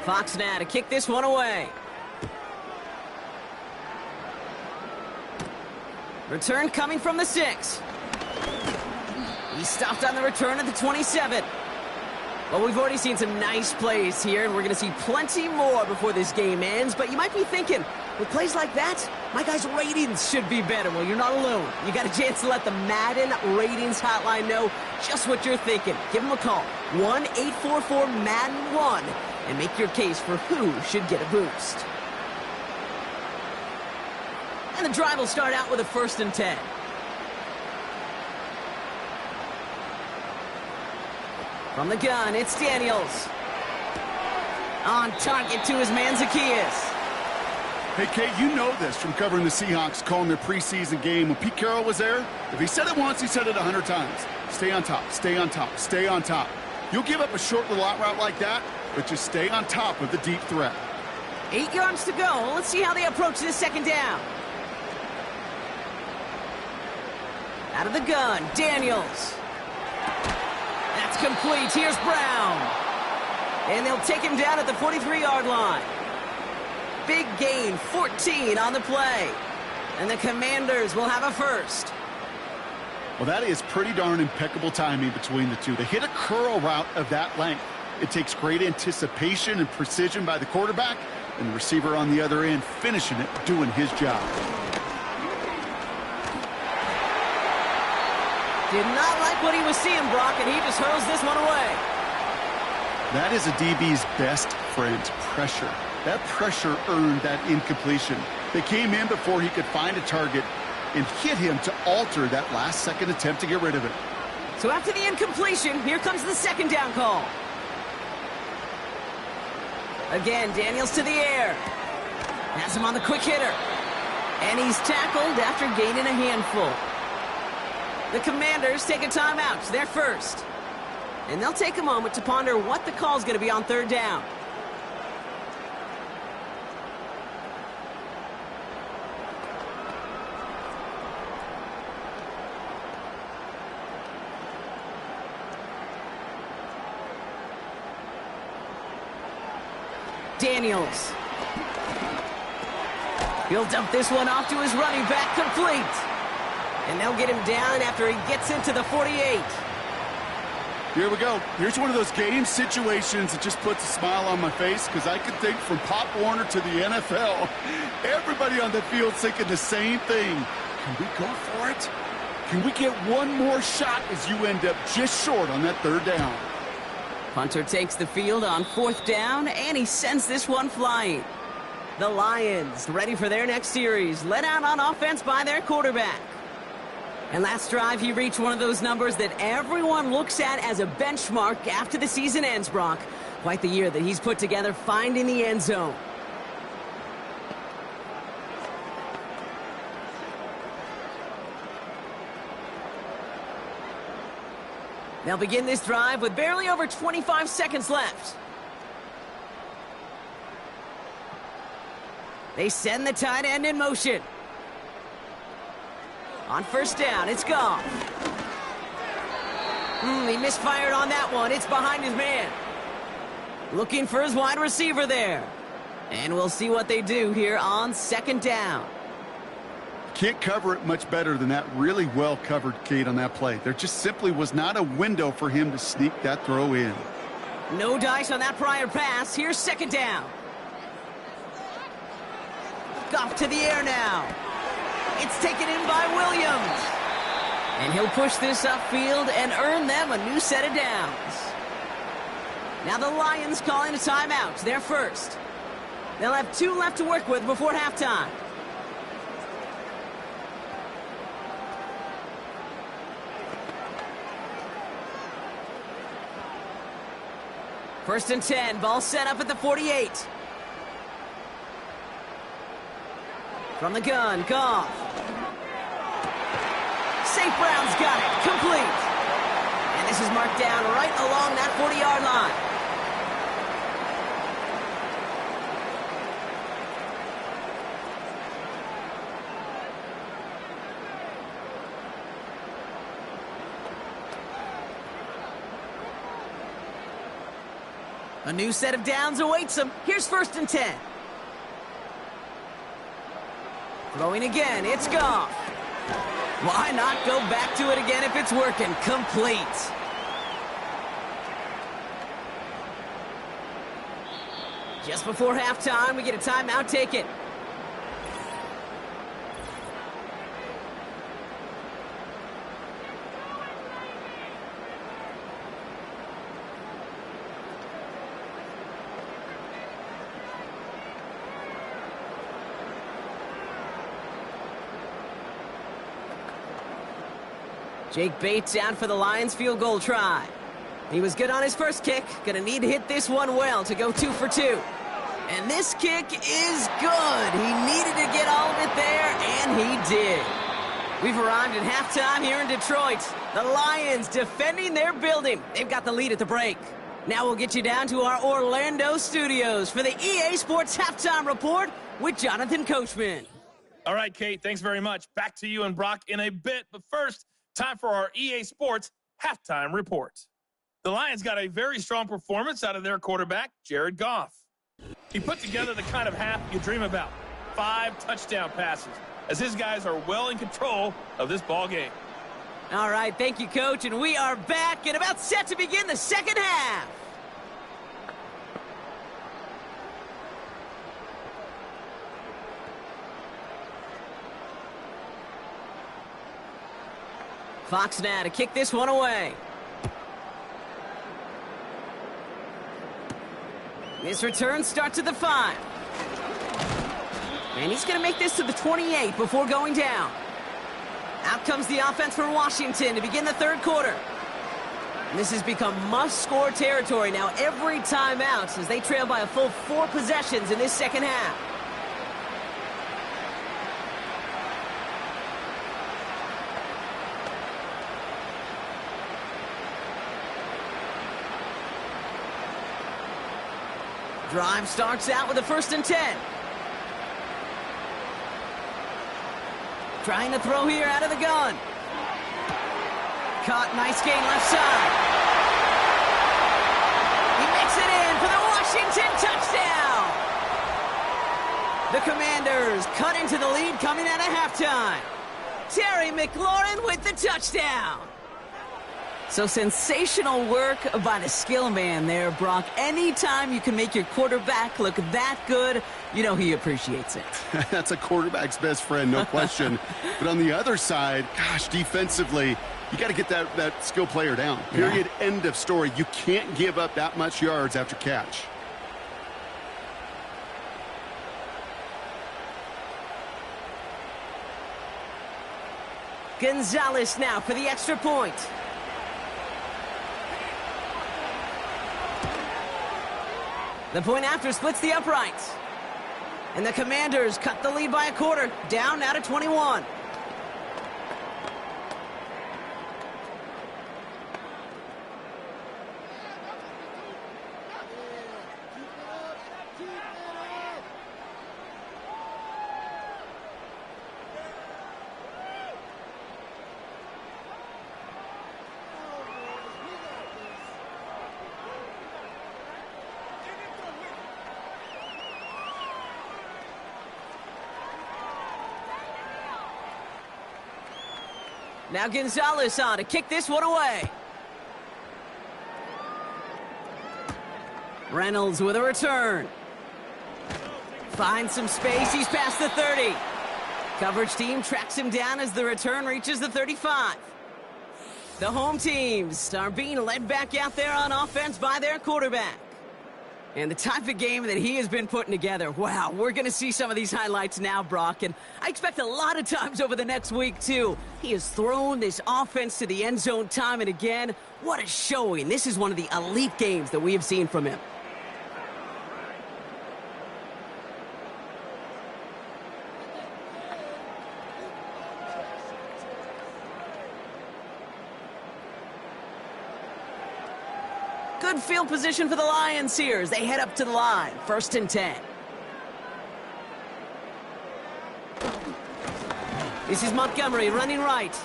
Fox now to kick this one away. Return coming from the 6. He stopped on the return at the 27. Well, we've already seen some nice plays here, and we're going to see plenty more before this game ends. But you might be thinking, with plays like that, my guys' ratings should be better. Well, you're not alone. You got a chance to let the Madden ratings hotline know just what you're thinking. Give them a call, 1-844-MADDEN-1, and make your case for who should get a boost. And the drive will start out with a 1st and 10. From the gun, it's Daniels. On target to his man, Zacchaeus. Hey, Kate, you know this from covering the Seahawks, calling their preseason game. When Pete Carroll was there, if he said it once, he said it 100 times. Stay on top, stay on top, stay on top. You'll give up a short little out route like that, but just stay on top of the deep threat. 8 yards to go. Let's see how they approach this second down. Out of the gun, Daniels. That's complete. Here's Brown. And they'll take him down at the 43-yard line. Big gain, 14 on the play. And the Commanders will have a first. Well, that is pretty darn impeccable timing between the two. To hit a curl route of that length, it takes great anticipation and precision by the quarterback, and the receiver on the other end finishing it, doing his job. Did not like what he was seeing, Brock, and he just hurls this one away. That is a DB's best friend, pressure. That pressure earned that incompletion. They came in before he could find a target and hit him to alter that last-second attempt to get rid of it. So after the incompletion, here comes the second down call. Again, Daniels to the air. Has him on the quick hitter. And he's tackled after gaining a handful. The Commanders take a timeout. They're first. And they'll take a moment to ponder what the call is going to be on third down. Daniels. He'll dump this one off to his running back, complete. And they'll get him down after he gets into the 48. Here we go. Here's one of those game situations that just puts a smile on my face, because I can think from Pop Warner to the NFL, everybody on the field thinking the same thing. Can we go for it? Can we get one more shot as you end up just short on that third down? Punter takes the field on fourth down, and he sends this one flying. The Lions, ready for their next series, led out on offense by their quarterback. And last drive, he reached one of those numbers that everyone looks at as a benchmark after the season ends, Brock. Quite the year that he's put together finding the end zone. They'll begin this drive with barely over 25 seconds left. They send the tight end in motion. On first down, it's Goff. He misfired on that one. It's behind his man. Looking for his wide receiver there. And we'll see what they do here on second down. Can't cover it much better than that really well-covered Kate on that play. There just simply was not a window for him to sneak that throw in. No dice on that prior pass. Here's second down. Goff to the air now. It's taken in by Williams. And he'll push this upfield and earn them a new set of downs. Now the Lions calling a timeout. They're first. They'll have 2 left to work with before halftime. First and 10, ball set up at the 48. From the gun, Goff. St. Brown's got it, complete. And this is marked down right along that 40-yard line. A new set of downs awaits him. Here's first and 10. Throwing again, it's Goff. Why not go back to it again if it's working? Complete. Just before halftime, we get a timeout taken. Jake Bates out for the Lions field goal try. He was good on his first kick. Gonna need to hit this one well to go 2 for 2. And this kick is good. He needed to get all of it there, and he did. We've arrived at halftime here in Detroit. The Lions defending their building. They've got the lead at the break. Now we'll get you down to our Orlando studios for the EA Sports Halftime Report with Jonathan Coachman. All right, Kate, thanks very much. Back to you and Brock in a bit. But first, time for our EA Sports Halftime Report. The Lions got a very strong performance out of their quarterback, Jared Goff. He put together the kind of half you dream about. 5 touchdown passes, as his guys are well in control of this ball game. All right, thank you, Coach, and we are back and about set to begin the second half. Fox now to kick this one away. This return starts at the 5. And he's going to make this to the 28 before going down. Out comes the offense for Washington to begin the third quarter. And this has become must-score territory now every time out as they trail by a full 4 possessions in this second half. Drive starts out with a 1st and 10. Trying to throw here out of the gun. Caught, nice gain left side. He makes it in for the Washington touchdown. The Commanders cut into the lead coming out of halftime. Terry McLaurin with the touchdown. So sensational work by the skill man there, Brock. Anytime you can make your quarterback look that good, you know he appreciates it. That's a quarterback's best friend, no question. But on the other side, gosh, defensively, you got to get that skill player down. Period, end of story. You can't give up that much yards after catch. Gonzalez now for the extra point. The point after splits the uprights. And the Commanders cut the lead by a quarter, down now to 21. Now Gonzalez on to kick this one away. Reynolds with a return. Finds some space. He's past the 30. Coverage team tracks him down as the return reaches the 35. The home teams are being led back out there on offense by their quarterback. And the type of game that he has been putting together, wow, we're going to see some of these highlights now, Brock. And I expect a lot of times over the next week, too. He has thrown this offense to the end zone time and again. What a showing. This is one of the elite games that we have seen from him. Good field position for the Lions here as they head up to the line. 1st and 10. This is Montgomery running right.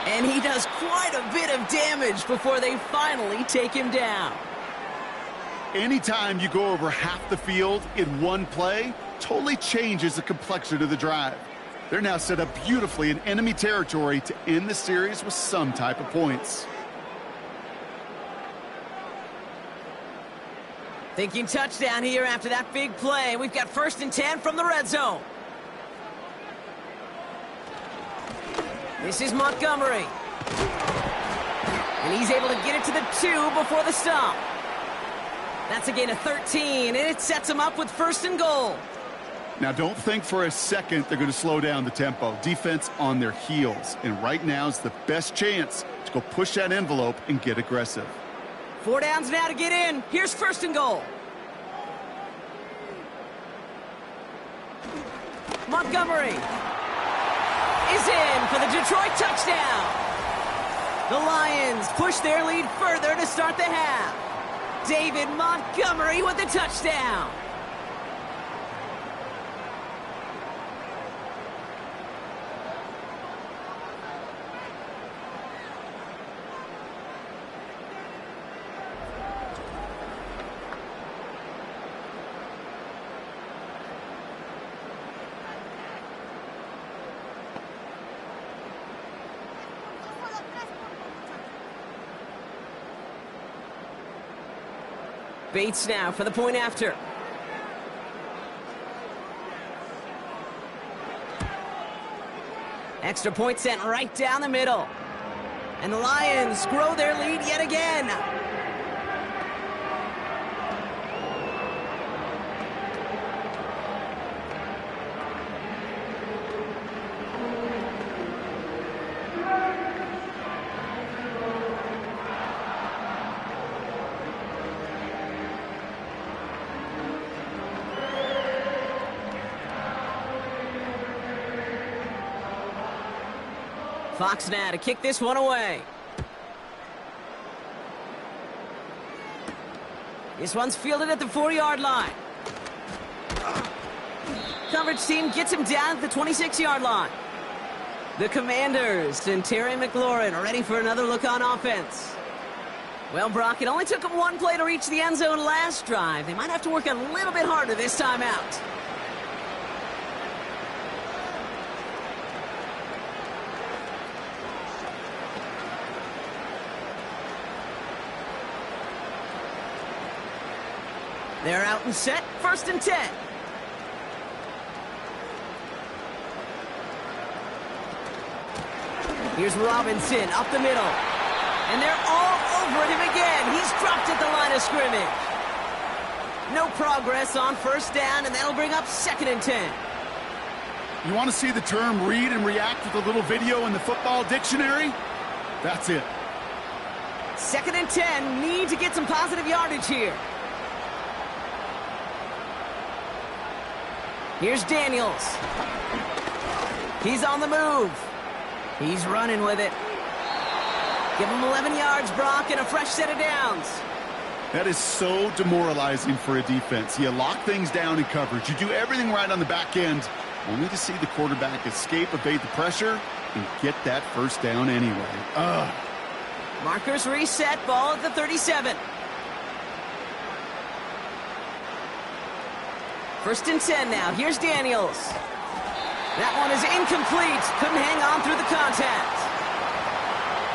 And he does quite a bit of damage before they finally take him down. Anytime you go over half the field in one play, totally changes the complexion of the drive. They're now set up beautifully in enemy territory to end the series with some type of points. Thinking touchdown here after that big play. We've got 1st and 10 from the red zone. This is Montgomery. And he's able to get it to the 2 before the stop. That's a gain of 13, and it sets him up with 1st and goal. Now, don't think for a second they're going to slow down the tempo. Defense on their heels. And right now is the best chance to go push that envelope and get aggressive. 4 downs now to get in. Here's 1st and goal. Montgomery is in for the Detroit touchdown. The Lions push their lead further to start the half. David Montgomery with the touchdown. Bates now for the point after. Extra point sent right down the middle. And the Lions grow their lead yet again. Fox now to kick this one away. This one's fielded at the 4-yard line. Coverage team gets him down at the 26-yard line. The Commanders and Terry McLaurin are ready for another look on offense. Well, Brock, it only took them one play to reach the end zone last drive. They might have to work a little bit harder this time out. They're out and set, 1st and 10. Here's Robinson up the middle. And they're all over him again. He's dropped at the line of scrimmage. No progress on 1st down, and that'll bring up 2nd and 10. You want to see the term read and react with a little video in the football dictionary? That's it. 2nd and 10, need to get some positive yardage here. Here's Daniels. He's on the move. He's running with it. Give him 11 yards, Brock, and a fresh set of downs. That is so demoralizing for a defense. You lock things down in coverage. You do everything right on the back end, only to see the quarterback escape, evade the pressure, and get that 1st down anyway. Ugh. Markers reset, ball at the 37. 1st and 10 now. Here's Daniels. That one is incomplete. Couldn't hang on through the contact.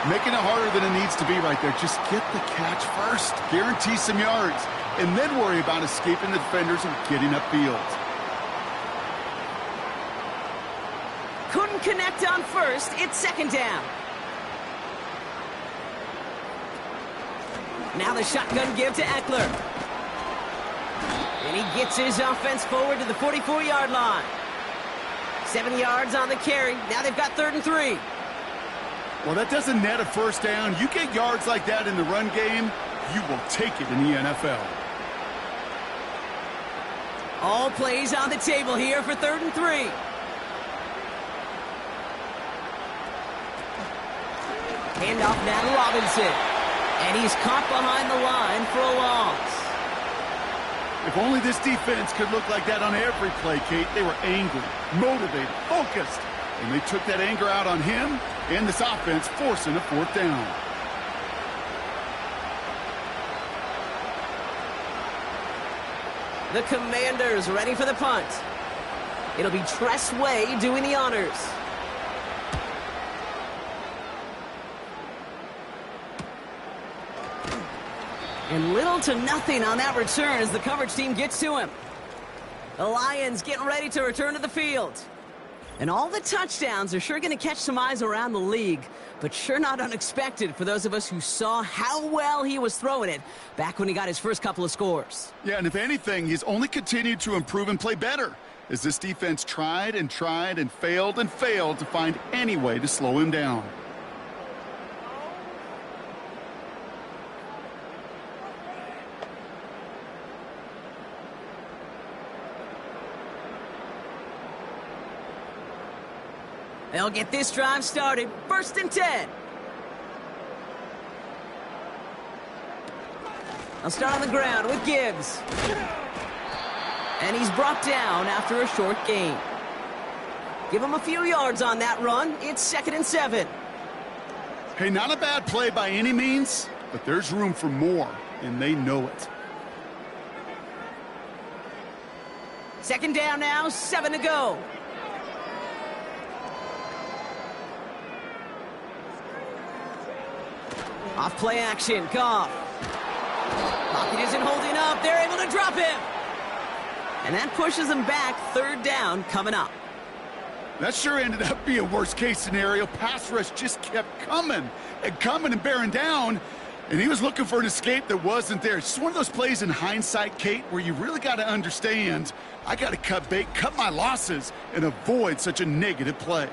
Making it harder than it needs to be right there. Just get the catch first. Guarantee some yards. And then worry about escaping the defenders and getting upfield. Couldn't connect on 1st. It's 2nd down. Now the shotgun give to Eckler. And he gets his offense forward to the 44-yard line. 7 yards on the carry. Now they've got 3rd and 3. Well, that doesn't net a 1st down. You get yards like that in the run game, you will take it in the NFL. All plays on the table here for 3rd and 3. Handoff now to Robinson. And he's caught behind the line for a loss. If only this defense could look like that on every play, Kate. They were angry, motivated, focused. And they took that anger out on him and this offense, forcing a 4th down. The Commanders ready for the punt. It'll be Tress Way doing the honors. And little to nothing on that return as the coverage team gets to him. The Lions getting ready to return to the field. And all the touchdowns are sure going to catch some eyes around the league, but sure not unexpected for those of us who saw how well he was throwing it back when he got his first couple of scores. Yeah, and if anything, he's only continued to improve and play better as this defense tried and failed to find any way to slow him down. They'll get this drive started. 1st and 10. They'll start on the ground with Gibbs. And he's brought down after a short gain. Give him a few yards on that run. It's 2nd and 7. Hey, not a bad play by any means, but there's room for more, and they know it. 2nd down now, 7 to go. Off play action, Goff. Pocket isn't holding up. They're able to drop him. And that pushes them back. 3rd down coming up. That sure ended up being a worst-case scenario. Pass rush just kept coming and bearing down, and he was looking for an escape that wasn't there. It's just one of those plays in hindsight, Kate, where you really got to understand, I got to cut bait, cut my losses, and avoid such a negative play.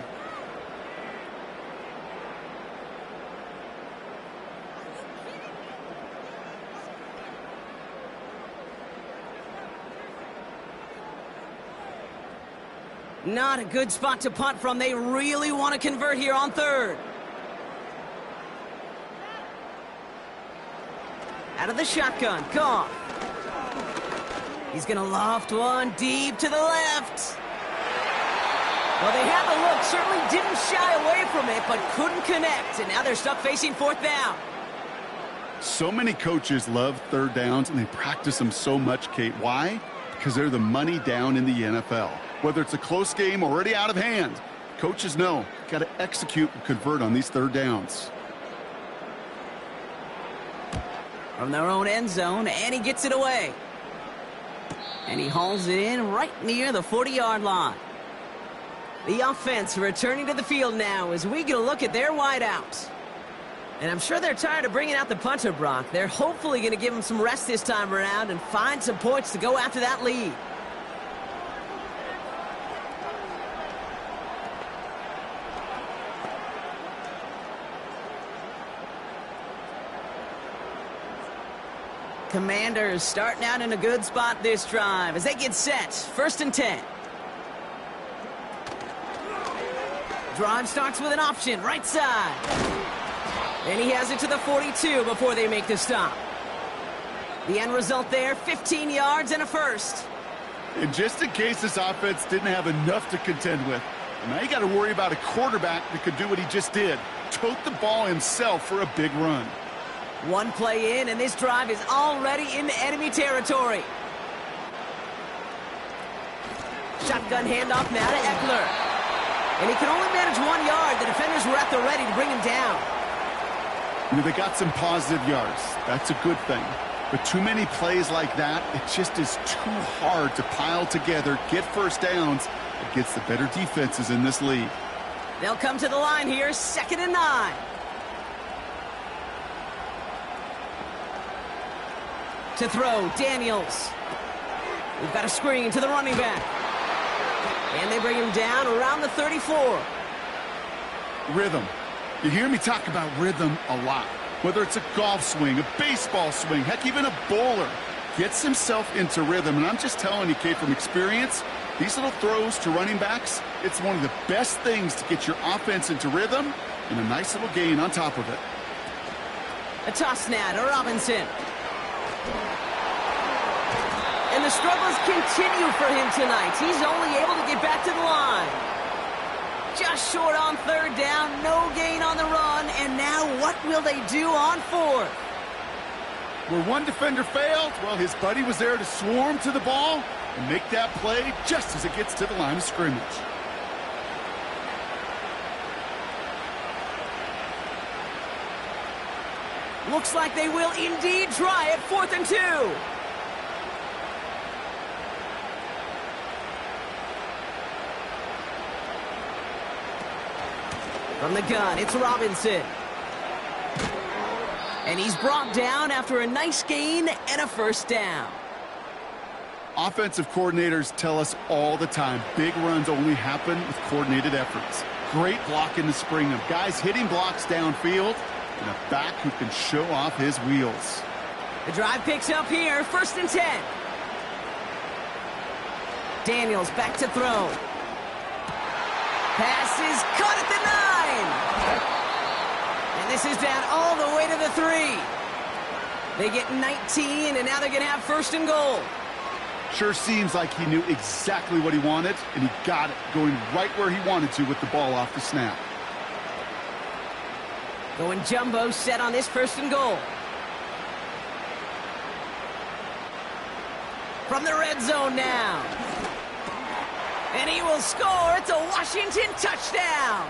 Not a good spot to punt from. They really want to convert here on 3rd. Out of the shotgun, Goff. He's going to loft one deep to the left. Well, they had the look, certainly didn't shy away from it, but couldn't connect. And now they're stuck facing 4th down. So many coaches love 3rd downs, and they practice them so much, Kate. Why? Because they're the money down in the NFL. Whether it's a close game already out of hand, coaches know got to execute and convert on these 3rd downs. From their own end zone, and he gets it away. And he hauls it in right near the 40-yard line. The offense returning to the field now as we get a look at their wideouts. And I'm sure they're tired of bringing out the punter, Brock. They're hopefully going to give him some rest this time around and find some points to go after that lead. Commanders starting out in a good spot this drive as they get set. 1st and 10. Drive starts with an option, right side. And he has it to the 42 before they make the stop. The end result there, 15 yards and a first. And just in case this offense didn't have enough to contend with, now you got to worry about a quarterback that could do what he just did. Tote the ball himself for a big run. One play in, and this drive is already into enemy territory. Shotgun handoff now to Eckler. And he can only manage 1 yard. The defenders were at the ready to bring him down. You know, they got some positive yards. That's a good thing. But too many plays like that, it just is too hard to pile together, get 1st downs against the better defenses in this league. They'll come to the line here, 2nd and 9. To throw, Daniels. We've got a screen to the running back. And they bring him down around the 34. Rhythm. You hear me talk about rhythm a lot. Whether it's a golf swing, a baseball swing, heck, even a bowler gets himself into rhythm. And I'm just telling you, Kate, from experience, these little throws to running backs, it's one of the best things to get your offense into rhythm and a nice little gain on top of it. A toss now to Robinson. And the struggles continue for him tonight. He's only able to get back to the line. Just short on 3rd down, no gain on the run, and now what will they do on 4th? Where one defender failed, well, his buddy was there to swarm to the ball and make that play just as it gets to the line of scrimmage. Looks like they will indeed try it. 4th and 2. From the gun, it's Robinson. And he's brought down after a nice gain and a 1st down. Offensive coordinators tell us all the time, big runs only happen with coordinated efforts. Great block in the spring of guys hitting blocks downfield and a back who can show off his wheels. The drive picks up here, 1st and 10. Pass is caught at the 9. And this is down all the way to the 3. They get 19, and now they're going to have first and goal. Sure seems like he knew exactly what he wanted, and he got it, going right where he wanted to with the ball off the snap. Going jumbo set on this first and goal. From the red zone now. And he will score. It's a Washington touchdown.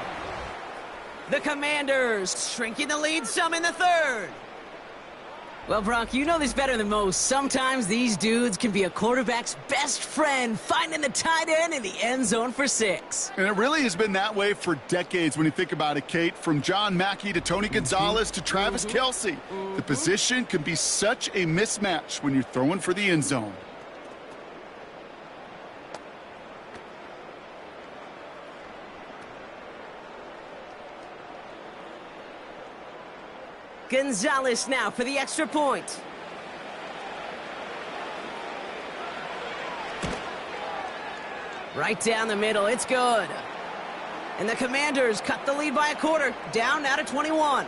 The Commanders shrinking the lead some in the third. Well, Brock, you know this better than most. Sometimes these dudes can be a quarterback's best friend, finding the tight end in the end zone for 6. And it really has been that way for decades when you think about it, Kate. From John Mackey to Tony Gonzalez to Travis Kelce. The position can be such a mismatch when you're throwing for the end zone. Gonzalez now for the extra point. Right down the middle, it's good. And the Commanders cut the lead by a quarter, down now to 21.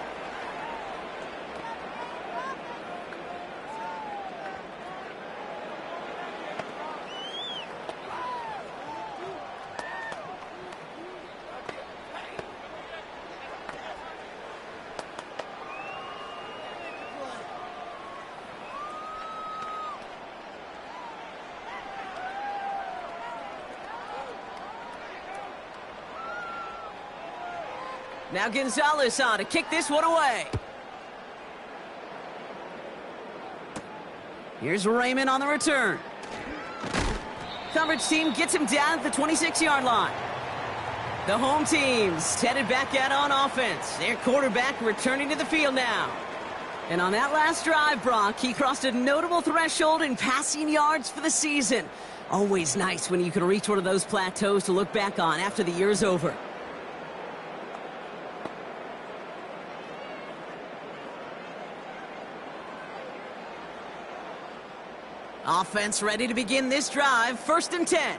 Now Gonzalez on to kick this one away. Here's Raymond on the return. Coverage team gets him down at the 26-yard line. The home team's headed back out on offense. Their quarterback returning to the field now. And on that last drive, Brock, he crossed a notable threshold in passing yards for the season. Always nice when you can reach one of those plateaus to look back on after the year's over. Offense ready to begin this drive. First and 10.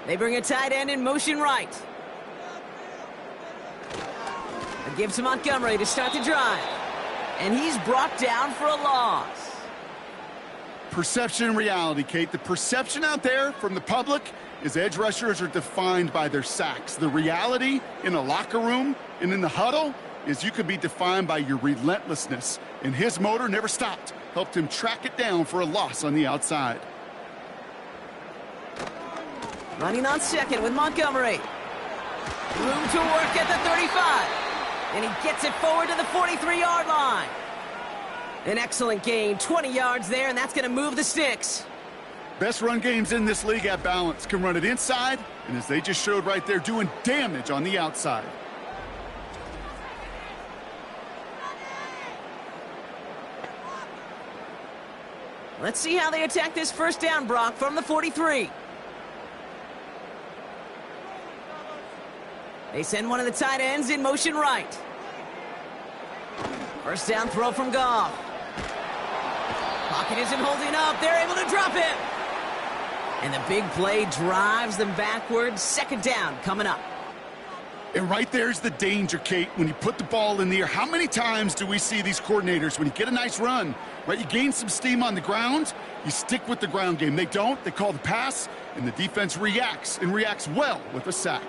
They bring a tight end in motion right. A give to Montgomery to start the drive. And he's brought down for a loss. Perception and reality, Kate. The perception out there from the public is edge rushers are defined by their sacks. The reality in a locker room and in the huddle is you could be defined by your relentlessness. And his motor never stopped. Helped him track it down for a loss on the outside. Running on second with Montgomery. Room to work at the 35. And he gets it forward to the 43-yard line. An excellent gain, 20 yards there, and that's going to move the sticks. Best run games in this league at balance. Can run it inside, and as they just showed right there, doing damage on the outside. Let's see how they attack this first down, Brock, from the 43. They send one of the tight ends in motion right. First down throw from Goff. Pocket isn't holding up. They're able to drop him. And the big play drives them backwards. Second down coming up. And right there's the danger, Kate, when you put the ball in the air. How many times do we see these coordinators, when you get a nice run, right, you gain some steam on the ground, you stick with the ground game. They don't. They call the pass, and the defense reacts, and reacts well with a sack.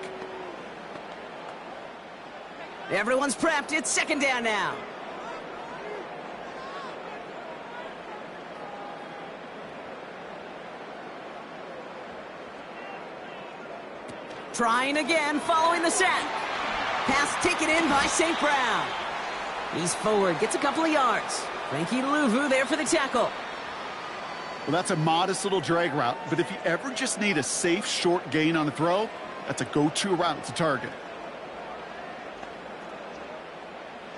Everyone's prepped. It's second down now. Trying again, following the sack. Pass taken in by St. Brown. He's forward, gets a couple of yards. Frankie Louvu there for the tackle. Well, that's a modest little drag route, but if you ever just need a safe, short gain on the throw, that's a go-to route to target.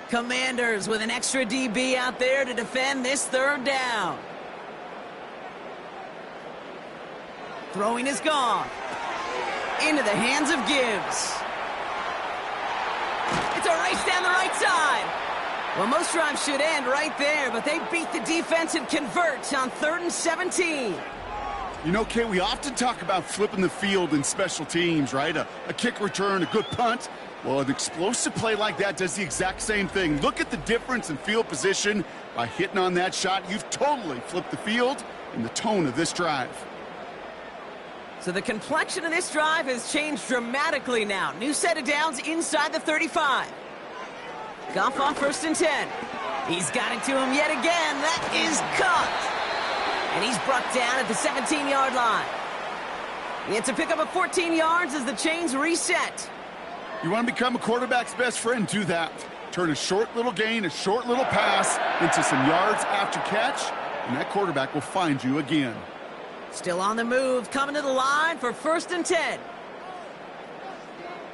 Commanders with an extra DB out there to defend this third down. Throwing is gone. Into the hands of Gibbs. It's a race down the right side. Well, most drives should end right there, but they beat the defense and convert on 3rd and 17. You know, Kate, we often talk about flipping the field in special teams, right? A kick return, a good punt. Well, an explosive play like that does the exact same thing. Look at the difference in field position. By hitting on that shot, you've totally flipped the field and the tone of this drive. So the complexion of this drive has changed dramatically now. New set of downs inside the 35. Goff on 1st and 10. He's got it to him yet again. That is caught. And he's brought down at the 17-yard line. He had to pick up a 14 yards as the chains reset. You want to become a quarterback's best friend, do that. Turn a short little gain, a short little pass into some yards after catch, and that quarterback will find you again. Still on the move, coming to the line for 1st and 10.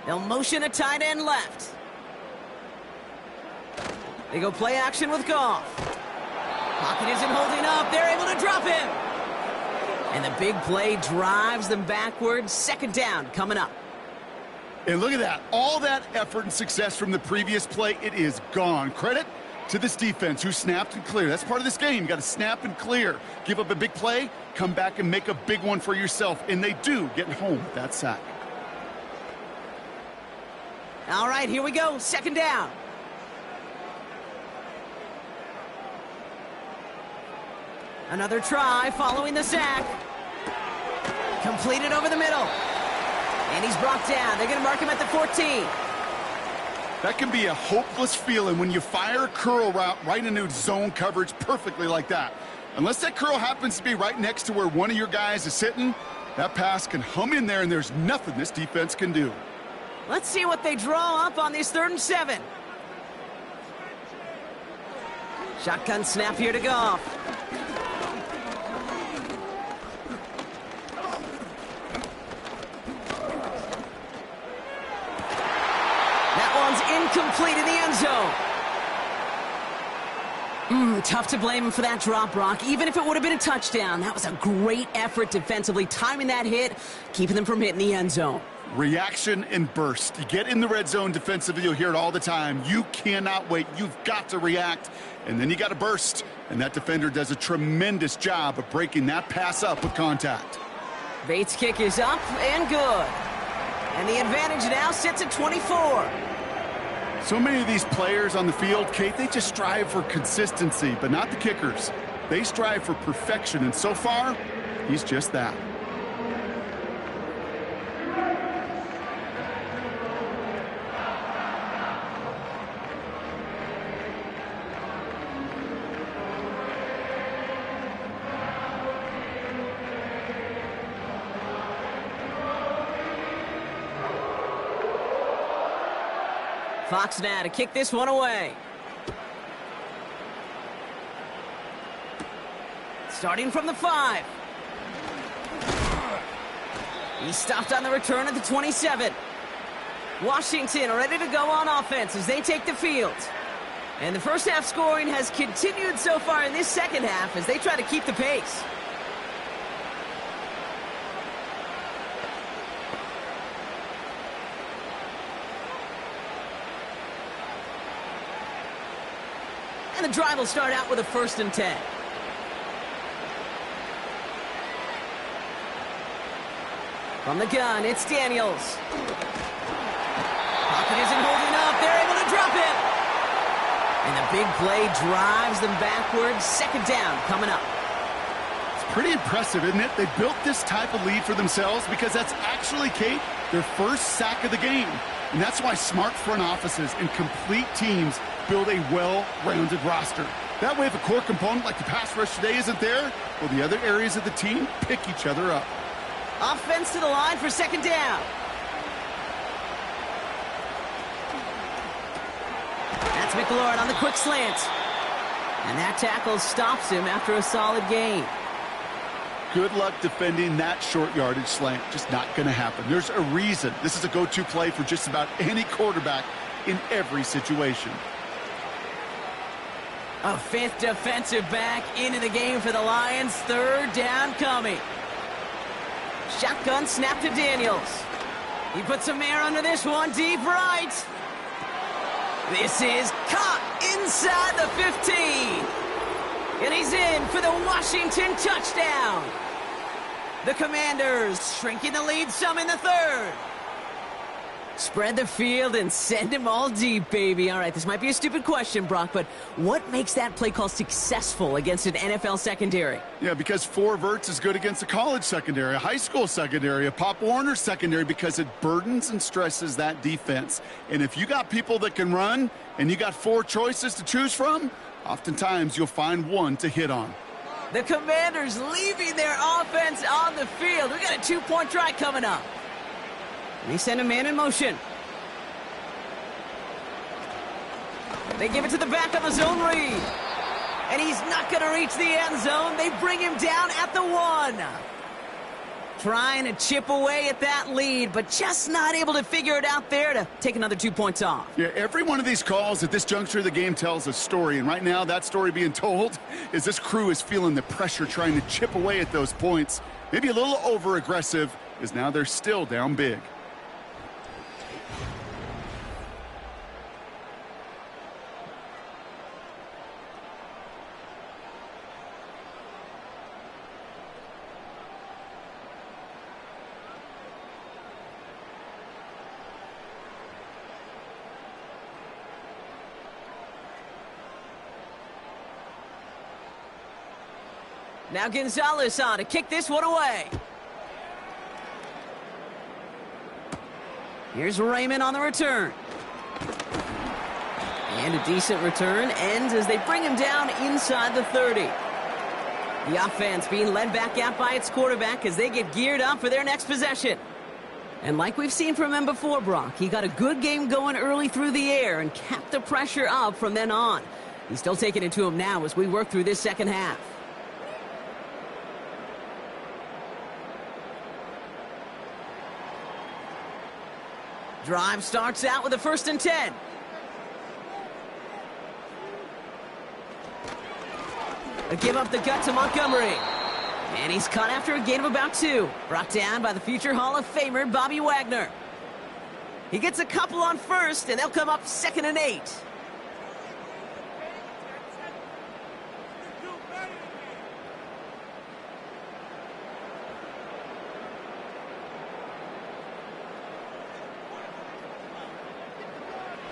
They'll motion a tight end left. They go play action with Goff. Pocket isn't holding up. They're able to drop him. And the big play drives them backwards. 2nd down coming up. And look at that. All that effort and success from the previous play, it is gone. Credit to this defense who snapped and cleared. That's part of this game. You got to snap and clear. Give up a big play, come back and make a big one for yourself. And they do get home with that sack. All right, here we go. 2nd down. Another try following the sack. Completed over the middle. And he's brought down. They're going to mark him at the 14. That can be a hopeless feeling when you fire a curl route right into zone coverage perfectly like that. Unless that curl happens to be right next to where one of your guys is sitting, that pass can hum in there and there's nothing this defense can do. Let's see what they draw up on this 3rd and 7. Shotgun snap here to Goff. Incomplete in the end zone. Tough to blame him for that drop, Brock. Even if it would have been a touchdown, that was a great effort defensively, timing that hit, keeping them from hitting the end zone. Reaction and burst. You get in the red zone defensively, you'll hear it all the time. You cannot wait. You've got to react, and then you got to burst. And that defender does a tremendous job of breaking that pass up with contact. Bates' kick is up and good. And the advantage now sits at 24. So many of these players on the field, Kate, they just strive for consistency, but not the kickers. They strive for perfection, and so far, he's just that. Fox now to kick this one away. Starting from the 5. He stopped on the return at the 27. Washington ready to go on offense as they take the field. And the first half scoring has continued so far in this second half as they try to keep the pace. And the drive will start out with a 1st and 10. From the gun, it's Daniels. Pocket isn't holding up. They're able to drop it. And the big play drives them backwards. 2nd down coming up. It's pretty impressive, isn't it? They built this type of lead for themselves because that's actually, Kate, their first sack of the game. And that's why smart front offices and complete teams build a well-rounded roster. That way, if a core component like the pass rush today isn't there, well, the other areas of the team pick each other up. Offense to the line for 2nd down. That's McLaurin on the quick slant. And that tackle stops him after a solid gain. Good luck defending that short yardage slant. Just not going to happen. There's a reason. This is a go-to play for just about any quarterback in every situation. A 5th defensive back into the game for the Lions. 3rd down coming. Shotgun snap to Daniels. He puts some air under this one, deep right. This is caught inside the 15. And he's in for the Washington touchdown. The Commanders shrinking the lead some in the third. Spread the field and send them all deep, baby. All right, this might be a stupid question, Brock, but what makes that play call successful against an NFL secondary? Yeah, because 4 verts is good against a college secondary, a high school secondary, a Pop Warner secondary, because it burdens and stresses that defense. And if you got people that can run and you got 4 choices to choose from, oftentimes you'll find one to hit on. The Commanders leaving their offense on the field. We got a 2-point try coming up. They send a man in motion. They give it to the back on the zone read. And he's not going to reach the end zone. They bring him down at the 1. Trying to chip away at that lead, but just not able to figure it out there to take another 2 points off. Yeah, every one of these calls at this juncture of the game tells a story, and right now that story being told is this crew is feeling the pressure trying to chip away at those points. Maybe a little over-aggressive, as now they're still down big. Now Gonzalez on to kick this one away. Here's Raymond on the return. And a decent return ends as they bring him down inside the 30. The offense being led back out by its quarterback as they get geared up for their next possession. And like we've seen from him before, Brock, he got a good game going early through the air and kept the pressure up from then on. He's still taking it to him now as we work through this second half. Drive starts out with a 1st and 10. A give up the gut to Montgomery. And he's cut after a gain of about 2. Brought down by the future Hall of Famer, Bobby Wagner. He gets a couple on 1st, and they'll come up 2nd and 8.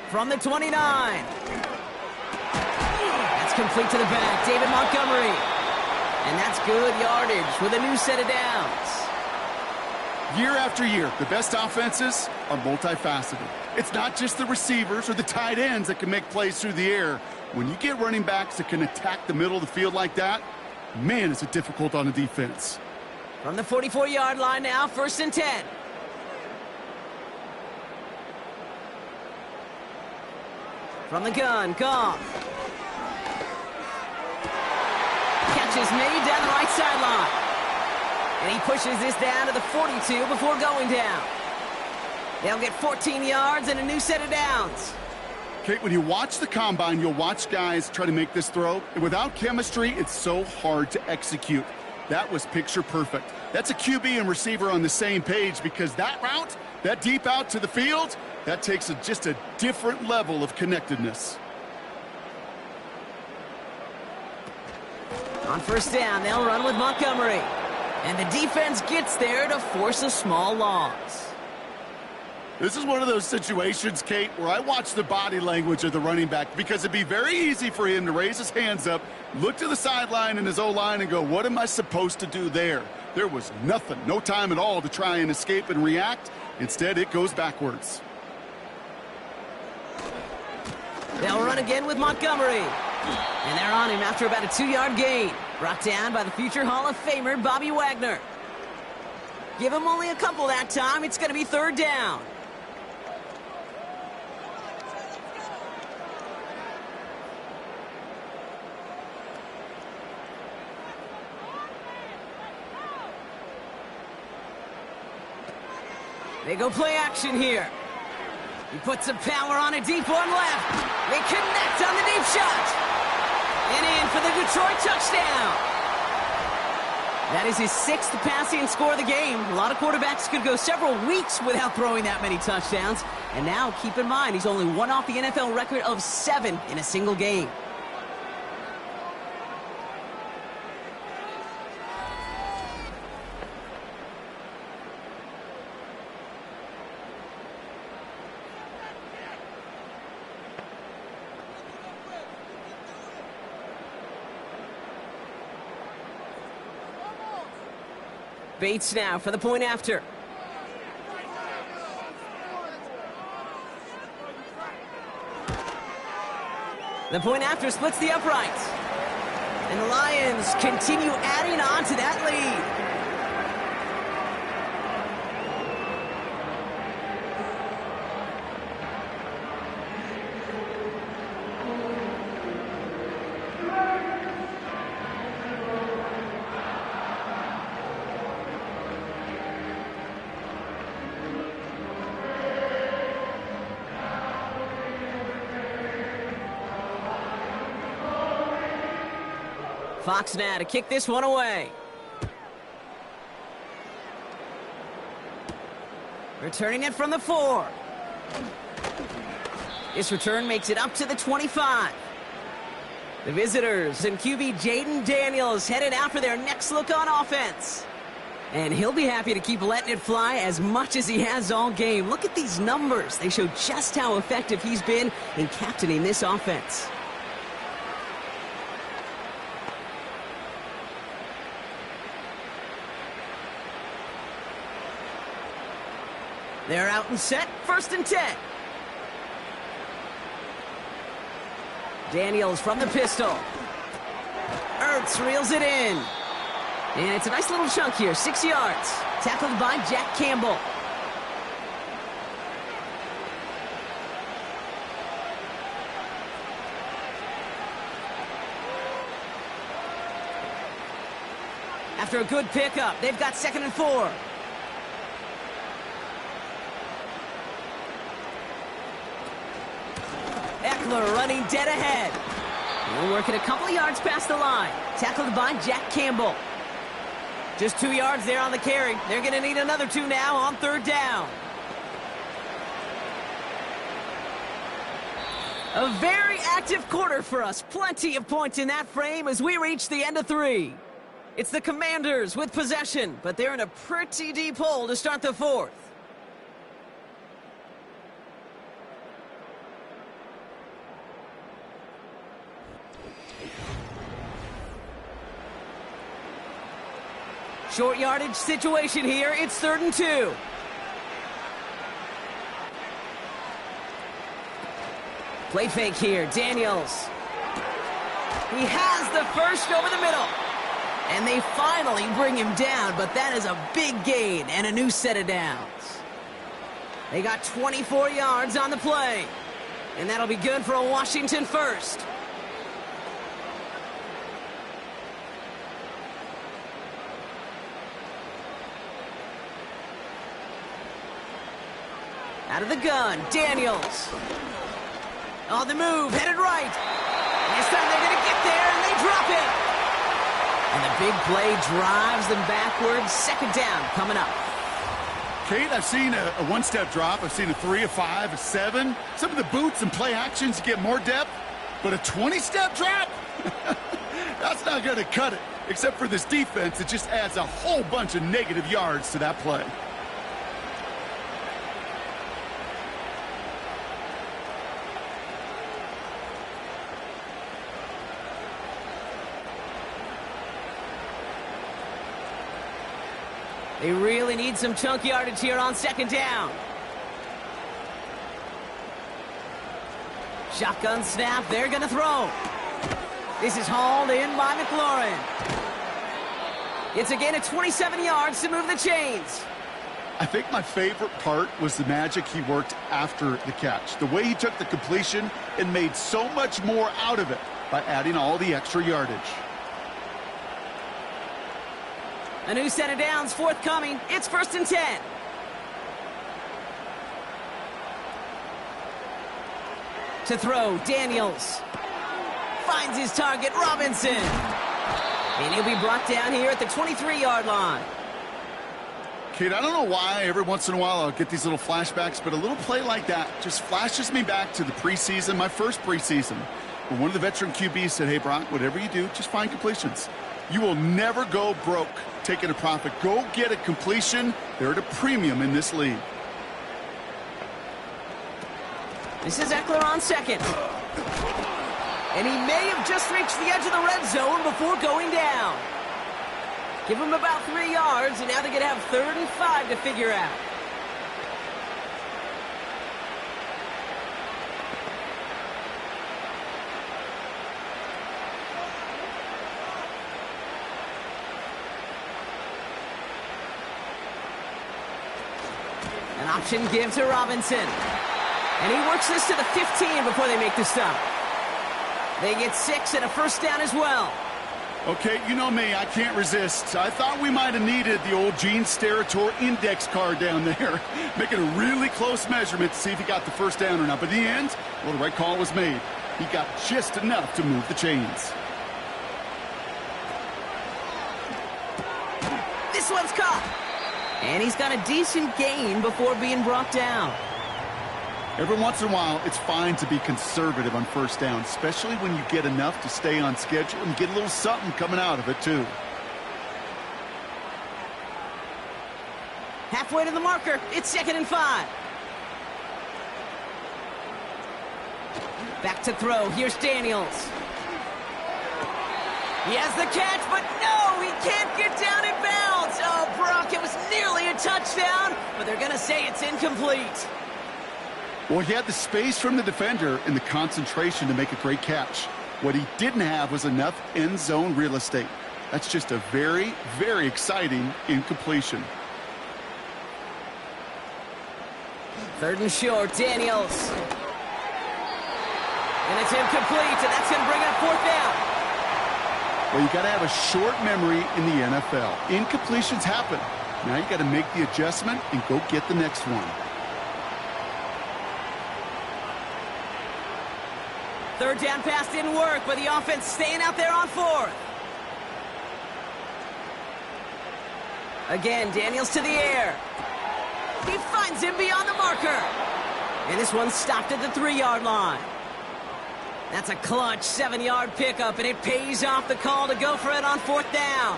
From the 29. That's complete to the back. David Montgomery. And that's good yardage with a new set of downs. Year after year, the best offenses are multifaceted. It's not just the receivers or the tight ends that can make plays through the air. When you get running backs that can attack the middle of the field like that, man, is it difficult on a defense. From the 44-yard line now, 1st and 10. From the gun, Goff. Catch is made down the right sideline. And he pushes this down to the 42 before going down. They'll get 14 yards and a new set of downs. Kate, when you watch the combine, you'll watch guys try to make this throw. And without chemistry, it's so hard to execute. That was picture perfect. That's a QB and receiver on the same page, because that route, that deep out to the field, that takes just a different level of connectedness. On 1st down, they'll run with Montgomery. And the defense gets there to force a small loss. This is one of those situations, Kate, where I watch the body language of the running back, because it'd be very easy for him to raise his hands up, look to the sideline in his O-line and go, what am I supposed to do there? There was nothing, no time at all to try and escape and react. Instead, it goes backwards. They'll run again with Montgomery. And they're on him after about a 2-yard gain. Brought down by the future Hall of Famer, Bobby Wagner. Give him only a couple that time. It's going to be 3rd down. They go play action here. He puts some power on a deep one left. They connect on the deep shot. And in for the Detroit touchdown. That is his 6th passing score of the game. A lot of quarterbacks could go several weeks without throwing that many touchdowns. And now, keep in mind, he's only one off the NFL record of 7 in a single game. Bates now for the point after. The point after splits the uprights. And the Lions continue adding on to that lead. Fox now to kick this one away. Returning it from the 4. This return makes it up to the 25. The visitors and QB Jaden Daniels headed out for their next look on offense. And he'll be happy to keep letting it fly as much as he has all game. Look at these numbers. They show just how effective he's been in captaining this offense. They're out and set, 1st and 10. Daniels from the pistol. Ertz reels it in. And it's a nice little chunk here, 6 yards. Tackled by Jack Campbell. After a good pickup, they've got 2nd and 4. Eckler running dead ahead. We're working a couple of yards past the line. Tackled by Jack Campbell. Just 2 yards there on the carry. They're going to need another 2 now on 3rd down. A very active quarter for us. Plenty of points in that frame as we reach the end of 3. It's the Commanders with possession, but they're in a pretty deep hole to start the 4th. Short yardage situation here. It's 3rd and 2. Play fake here. Daniels. He has the first over the middle. And they finally bring him down, but that is a big gain and a new set of downs. They got 24 yards on the play. And that'll be good for a Washington first. Out of the gun, Daniels. On the move, headed right. And this time they're going to get there, and they drop it. And the big play drives them backwards. 2nd down coming up. Kate, I've seen a one-step drop. I've seen a 3, a 5, a 7. Some of the boots and play actions get more depth. But a 20-step drop? That's not going to cut it. Except for this defense, it just adds a whole bunch of negative yards to that play. They really need some chunk yardage here on 2nd down. Shotgun snap, they're going to throw. This is hauled in by McLaurin. It's a gain of 27 yards to move the chains. I think my favorite part was the magic he worked after the catch. The way he took the completion and made so much more out of it by adding all the extra yardage. A new set of downs forthcoming. It's 1st and 10. To throw, Daniels. Finds his target, Robinson. And he'll be brought down here at the 23-yard line. Kate, I don't know why every once in a while I'll get these little flashbacks, but a little play like that just flashes me back to the preseason, my first preseason, when one of the veteran QBs said, hey, Brock, whatever you do, just find completions. You will never go broke taking a profit. Go get a completion. They're at a premium in this league. This is Eckler on 2nd. And he may have just reached the edge of the red zone before going down. Give them about 3 yards, and now they're going to have 3rd and 5 to figure out. An option give to Robinson. And he works this to the 15 before they make the stop. They get 6 and a first down as well. Okay, you know me, I can't resist. I thought we might have needed the old Gene Steratore index card down there, making a really close measurement to see if he got the first down or not. But in the end, well, the right call was made. He got just enough to move the chains. This one's caught. And he's got a decent gain before being brought down. Every once in a while, it's fine to be conservative on first down, especially when you get enough to stay on schedule and get a little something coming out of it, too. Halfway to the marker. It's 2nd and 5. Back to throw. Here's Daniels. He has the catch, but no, he can't get down in bounds. Oh, Brock, it was nearly a touchdown, but they're going to say it's incomplete. Well, he had the space from the defender and the concentration to make a great catch. What he didn't have was enough end zone real estate. That's just a very, very exciting incompletion. 3rd and short, Daniels. And it's incomplete, and that's going to bring up 4th down. Well, you got to have a short memory in the NFL. Incompletions happen. Now you got to make the adjustment and go get the next one. 3rd down pass didn't work, but the offense staying out there on 4th. Again, Daniels to the air. He finds him beyond the marker. And this one's stopped at the 3-yard line. That's a clutch 7-yard pickup, and it pays off the call to go for it on 4th down.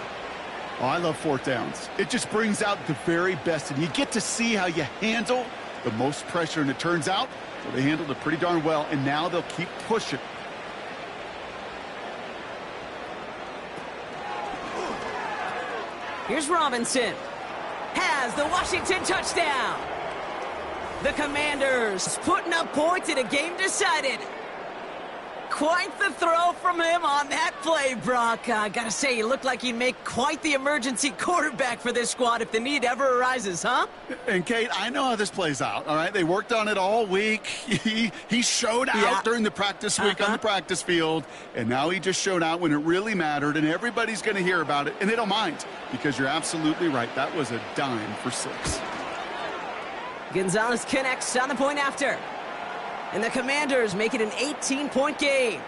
Oh, I love 4th downs. It just brings out the very best, and you get to see how you handle the most pressure, and it turns out well, they handled it pretty darn well, and now they'll keep pushing. Here's Robinson. Has the Washington touchdown. The Commanders putting up points in a game decided. Quite the throw from him on that play, Brock. I gotta say, he looked like he'd make quite the emergency quarterback for this squad if the need ever arises, huh? And, Kate, I know how this plays out, all right? They worked on it all week. He showed out during the practice week on the practice field, and now he just showed out when it really mattered, and everybody's going to hear about it, and they don't mind because you're absolutely right. That was a dime for 6. Gonzalez connects on the point after. And the Commanders make it an 18-point game.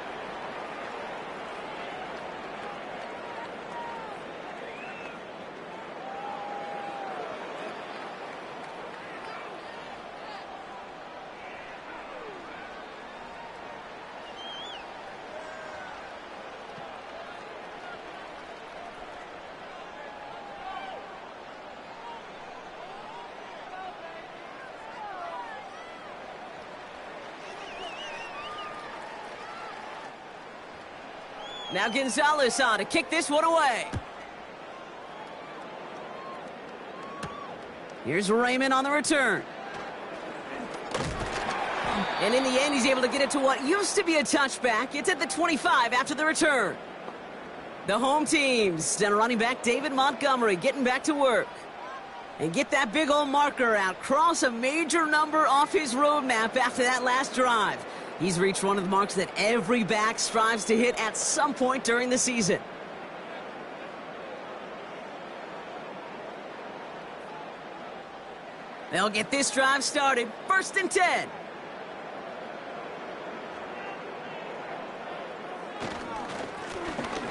Now Gonzalez on to kick this one away. Here's Raymond on the return. And in the end, he's able to get it to what used to be a touchback. It's at the 25 after the return. The home teams and running back David Montgomery getting back to work. And get that big old marker out. Cross a major number off his roadmap after that last drive. He's reached one of the marks that every back strives to hit at some point during the season. They'll get this drive started. 1st and 10.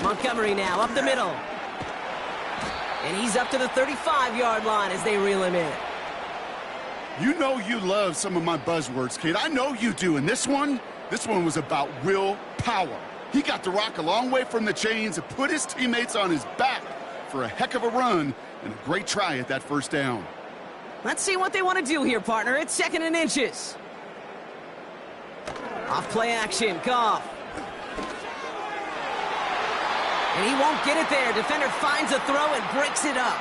Montgomery now up the middle. And he's up to the 35-yard line as they reel him in. You know you love some of my buzzwords, Kate. I know you do. And this one was about willpower. He got the rock a long way from the chains and put his teammates on his back for a heck of a run and a great try at that 1st down. Let's see what they want to do here, partner. It's 2nd and inches. Off play action, Goff. And he won't get it there. Defender finds a throw and breaks it up.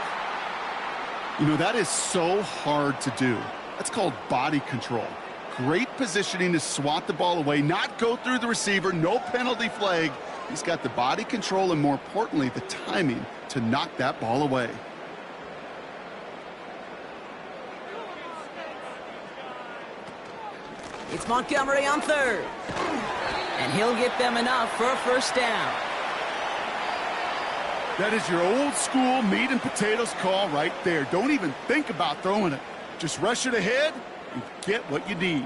You know, that is so hard to do. That's called body control. Great positioning to swat the ball away, not go through the receiver, no penalty flag. He's got the body control and, more importantly, the timing to knock that ball away. It's Montgomery on third. And he'll get them enough for a first down. That is your old school meat and potatoes call right there. Don't even think about throwing it. Just rush it ahead and get what you need.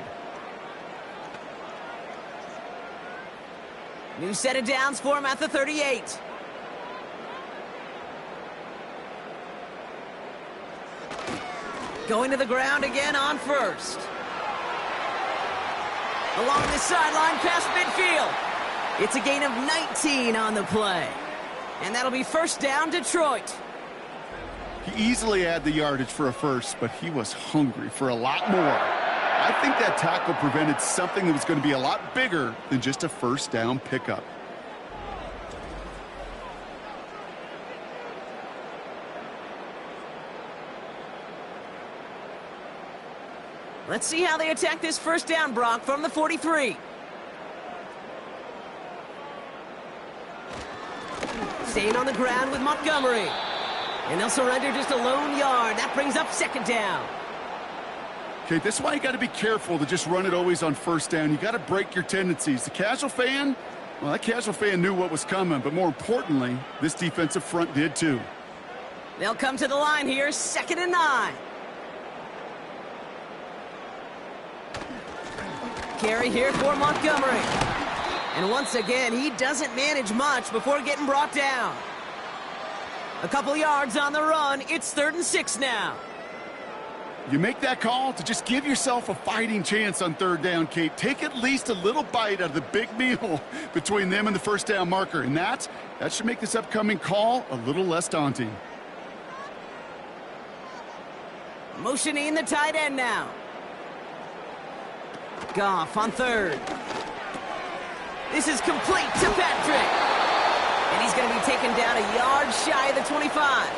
New set of downs for him at the 38. Going to the ground again on first. Along the sideline past midfield. It's a gain of 19 on the play. And that'll be first down, Detroit. He easily had the yardage for a first, but he was hungry for a lot more. I think that tackle prevented something that was going to be a lot bigger than just a first down pickup. Let's see how they attack this first down, Brock, from the 43. Staying on the ground with Montgomery. And they'll surrender just a lone yard. That brings up second down. Okay, this is why you got to be careful to just run it always on first down. You got to break your tendencies. The casual fan, well, that casual fan knew what was coming, but more importantly, this defensive front did too. They'll come to the line here, 2nd and 9. Carry here for Montgomery. And once again, he doesn't manage much before getting brought down. A couple yards on the run. It's 3rd and 6 now. You make that call to just give yourself a fighting chance on 3rd down, Kate. Take at least a little bite out of the big meal between them and the first down marker. And that should make this upcoming call a little less daunting. Motioning the tight end now. Goff on 3rd. This is complete to Patrick. And he's going to be taken down a yard shy of the 25.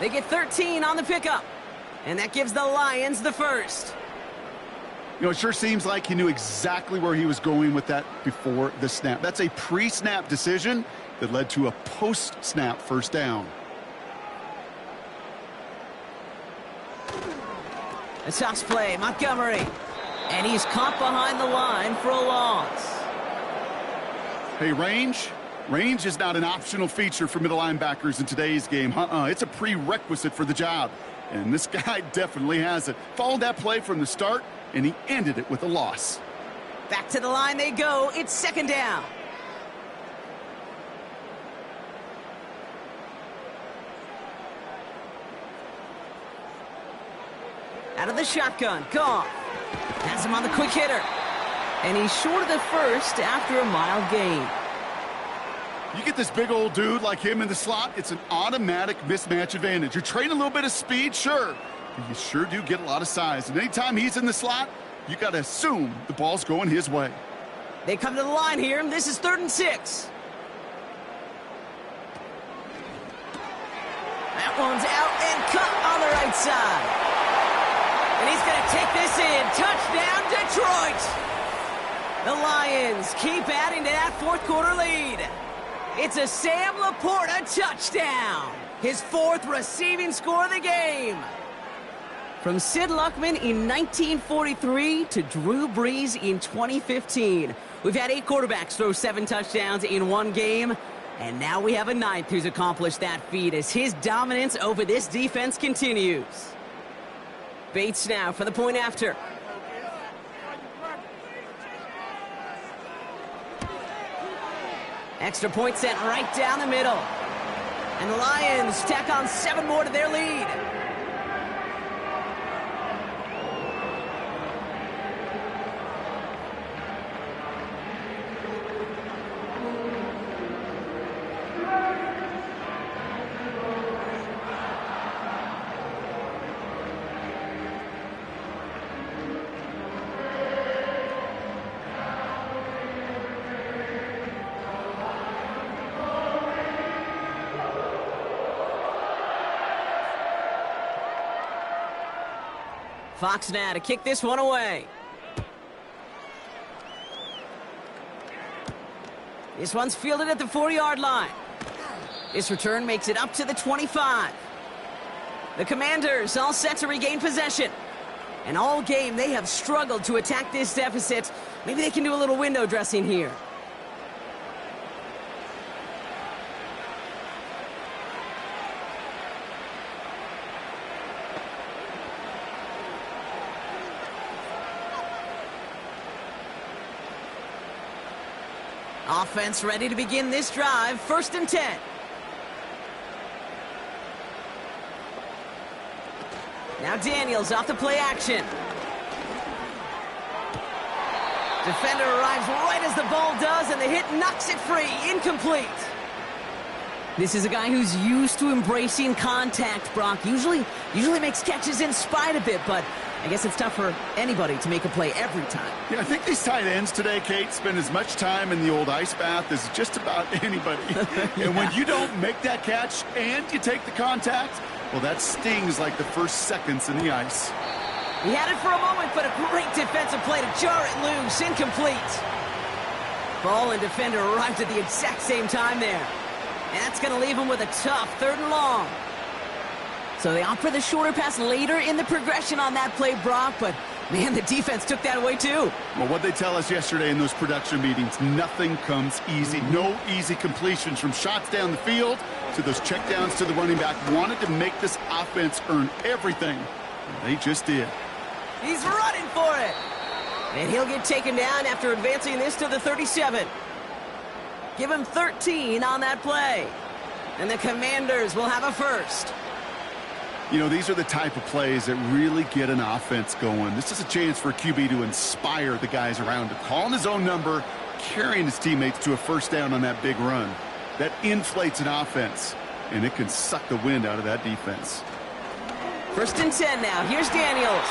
They get 13 on the pickup. And that gives the Lions the first. You know, it sure seems like he knew exactly where he was going with that before the snap. That's a pre-snap decision that led to a post-snap first down. A toss play, Montgomery. And he's caught behind the line for a loss. Hey, range is not an optional feature for middle linebackers in today's game. It's a prerequisite for the job. And this guy definitely has it. Followed that play from the start, and he ended it with a loss. Back to the line they go. It's 2nd down. Out of the shotgun, Goff. Has him on the quick hitter. And he's short of the first after a mild gain. You get this big old dude like him in the slot, it's an automatic mismatch advantage. You're trading a little bit of speed, sure, but you sure do get a lot of size. And anytime he's in the slot, you got to assume the ball's going his way. They come to the line here, and this is 3rd and 6. That one's out and cut on the right side. And he's going to take this in. Touchdown, Detroit! The Lions keep adding to that 4th quarter lead. It's a Sam Laporta touchdown. His 4th receiving score of the game. From Sid Luckman in 1943 to Drew Brees in 2015. We've had 8 quarterbacks throw 7 touchdowns in one game. And now we have a 9th who's accomplished that feat as his dominance over this defense continues. Bates now for the point after. Extra point sent right down the middle. And the Lions tack on 7 more to their lead. Fox now to kick this one away. This one's fielded at the 4-yard line. This return makes it up to the 25. The Commanders all set to regain possession. And all game, they have struggled to attack this deficit. Maybe they can do a little window dressing here. Offense ready to begin this drive. 1st and 10. Now Daniels off the play action. Defender arrives right as the ball does, and the hit knocks it free. Incomplete. This is a guy who's used to embracing contact, Brock. Usually makes catches in spite of it, but I guess it's tough for anybody to make a play every time. Yeah, I think these tight ends today, Kate, spend as much time in the old ice bath as just about anybody. Yeah. And when you don't make that catch and you take the contact, well, that stings like the first seconds in the ice. He had it for a moment, but a great defensive play to jar it loose. Incomplete. Ball and defender arrived at the exact same time there. And that's going to leave him with a tough 3rd and long. So they opt for the shorter pass later in the progression on that play, Brock, but man, the defense took that away too. Well, what they tell us yesterday in those production meetings, nothing comes easy. No easy completions from shots down the field to those checkdowns to the running back. Wanted to make this offense earn everything. And they just did. He's running for it. And he'll get taken down after advancing this to the 37. Give him 13 on that play. And the Commanders will have a 1st. You know, these are the type of plays that really get an offense going. This is a chance for a QB to inspire the guys around him. Calling his own number, carrying his teammates to a 1st down on that big run. That inflates an offense, and it can suck the wind out of that defense. 1st and 10 now. Here's Daniels.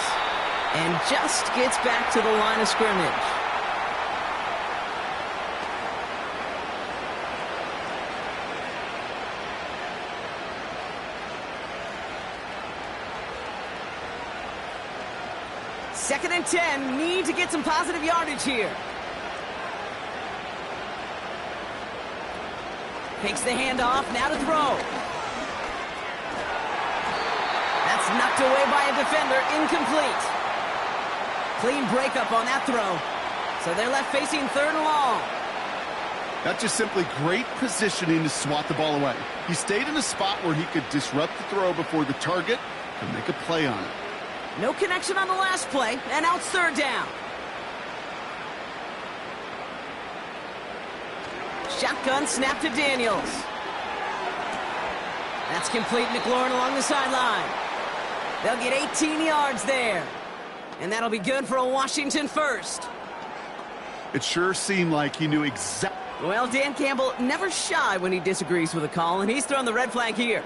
And just gets back to the line of scrimmage. Second and 10, need to get some positive yardage here. Takes the handoff, now to throw. That's knocked away by a defender, incomplete. Clean breakup on that throw. So they're left facing 3rd and long. That's just simply great positioning to swat the ball away. He stayed in a spot where he could disrupt the throw before the target could make a play on it. No connection on the last play, and now it's 3rd down. Shotgun snap to Daniels. That's complete. McLaurin along the sideline. They'll get 18 yards there. And that'll be good for a Washington 1st. It sure seemed like he knew exactly. Well, Dan Campbell never shy when he disagrees with a call, and he's thrown the red flag here.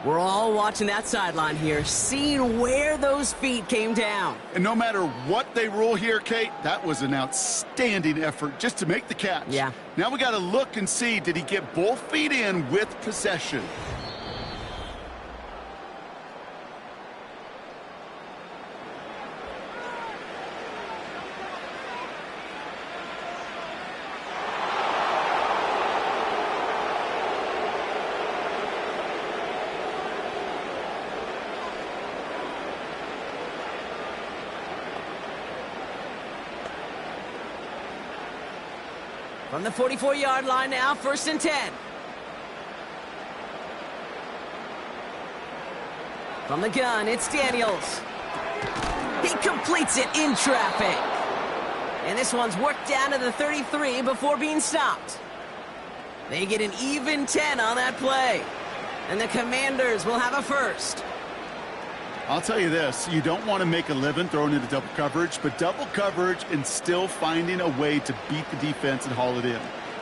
We're all watching that sideline here, seeing where those feet came down. And no matter what they rule here, Kate, that was an outstanding effort just to make the catch. Yeah. Now we got to look and see, did he get both feet in with possession? From the 44-yard line now, 1st and 10. From the gun, it's Daniels. He completes it in traffic. And this one's worked down to the 33 before being stopped. They get an even 10 on that play. And the Commanders will have a 1st. I'll tell you this, you don't want to make a living throwing into double coverage, but double coverage and still finding a way to beat the defense and haul it in.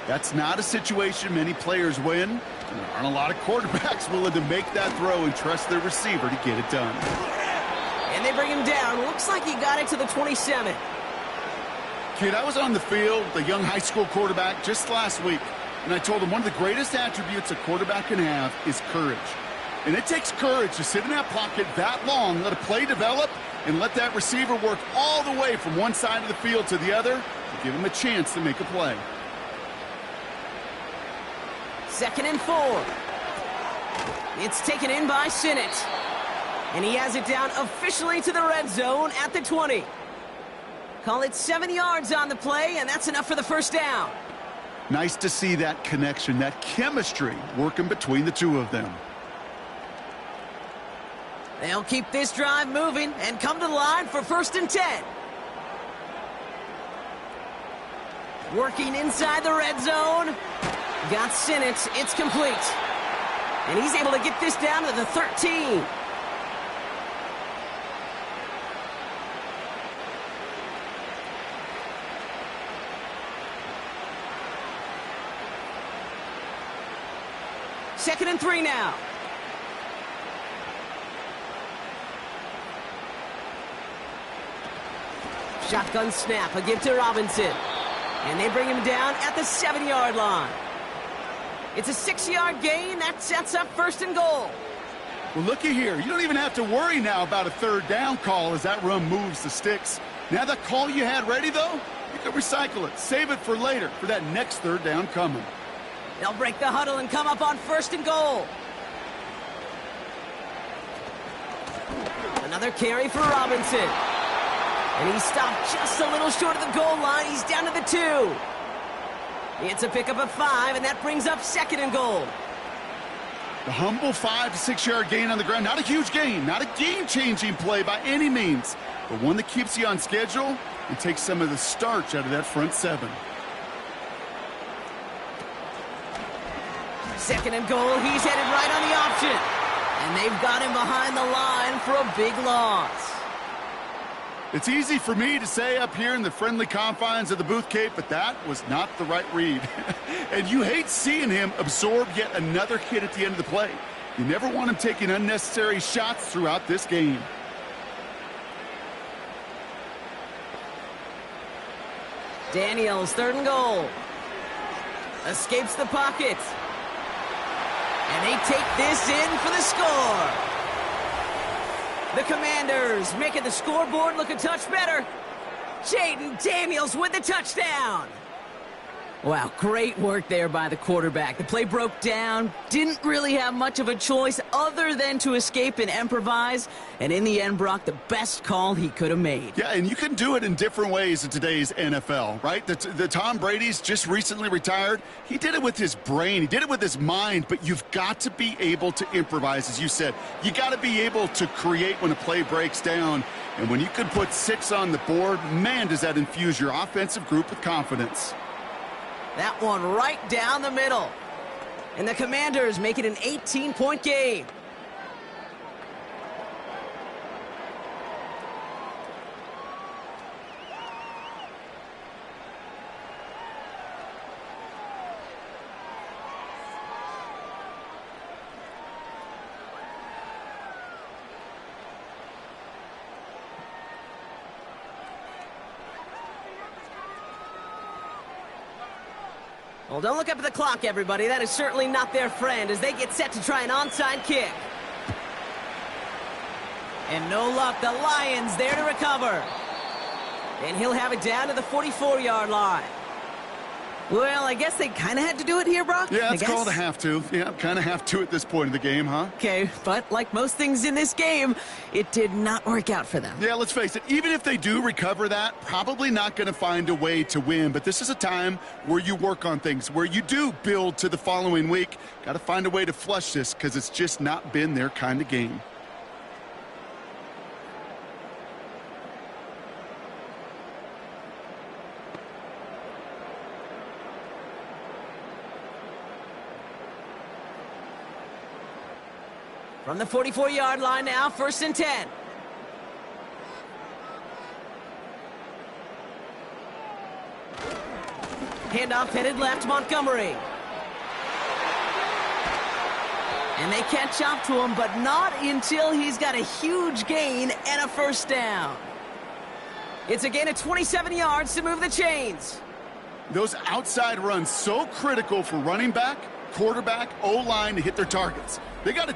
That's not a situation many players win, and there aren't a lot of quarterbacks willing to make that throw and trust their receiver to get it done. And they bring him down. Looks like he got it to the 27. Kid, I was on the field, the young high school quarterback, just last week, and I told him one of the greatest attributes a quarterback can have is courage. And it takes courage to sit in that pocket that long, let a play develop, and let that receiver work all the way from one side of the field to the other to give him a chance to make a play. 2nd and 4. It's taken in by Sinnott. And he has it down officially to the red zone at the 20. Call it 7 yards on the play, and that's enough for the first down. Nice to see that connection, that chemistry working between the two of them. They'll keep this drive moving and come to the line for 1st and 10. Working inside the red zone. Got Sinnott. It's complete. And he's able to get this down to the 13. Second and 3 now. Shotgun snap, a give to Robinson. And they bring him down at the 7-yard line. It's a 6-yard gain. That sets up 1st and goal. Well, looky here. You don't even have to worry now about a 3rd down call as that run moves the sticks. Now that call you had ready, though, you can recycle it. Save it for later for that next 3rd down coming. They'll break the huddle and come up on 1st and goal. Another carry for Robinson. And he stopped just a little short of the goal line. He's down to the 2. It's a pickup of 5, and that brings up 2nd and goal. The humble 5 to 6 yard gain on the ground. Not a huge gain, not a game-changing play by any means, but one that keeps you on schedule and takes some of the starch out of that front 7. 2nd and goal. He's headed right on the option. And they've got him behind the line for a big loss. It's easy for me to say up here in the friendly confines of the Booth Cape, but that was not the right read. And you hate seeing him absorb yet another hit at the end of the play. You never want him taking unnecessary shots throughout this game. Daniels, 3rd and goal. Escapes the pocket. And they take this in for the score. The Commanders making the scoreboard look a touch better. Jaden Daniels with the touchdown. Wow, great work there by the quarterback. The play broke down, didn't really have much of a choice other than to escape and improvise. And in the end, Brock, the best call he could have made. Yeah, and you can do it in different ways in today's NFL, right? The Tom Brady's just recently retired. He did it with his brain. He did it with his mind, but you've got to be able to improvise, as you said. You got to be able to create when a play breaks down. And when you can put 6 on the board, man, does that infuse your offensive group with confidence. That one right down the middle. And the Commanders make it an 18-point game. Well, don't look up at the clock, everybody. That is certainly not their friend as they get set to try an onside kick. And no luck. The Lions there to recover. And he'll have it down to the 44-yard line. Well, I guess they kind of had to do it here, Brock. Yeah, it's called a have to. Yeah, kind of have to at this point in the game, huh? Okay, but like most things in this game, it did not work out for them. Yeah, let's face it. Even if they do recover that, probably not going to find a way to win. But this is a time where you work on things, where you do build to the following week. Got to find a way to flush this because it's just not been their kind of game. From the 44-yard line now, 1st and 10. Handoff headed left, Montgomery. And they catch up to him, but not until he's got a huge gain and a 1st down. It's a gain of 27 yards to move the chains. Those outside runs so critical for running back, quarterback, O-line to hit their targets. They got to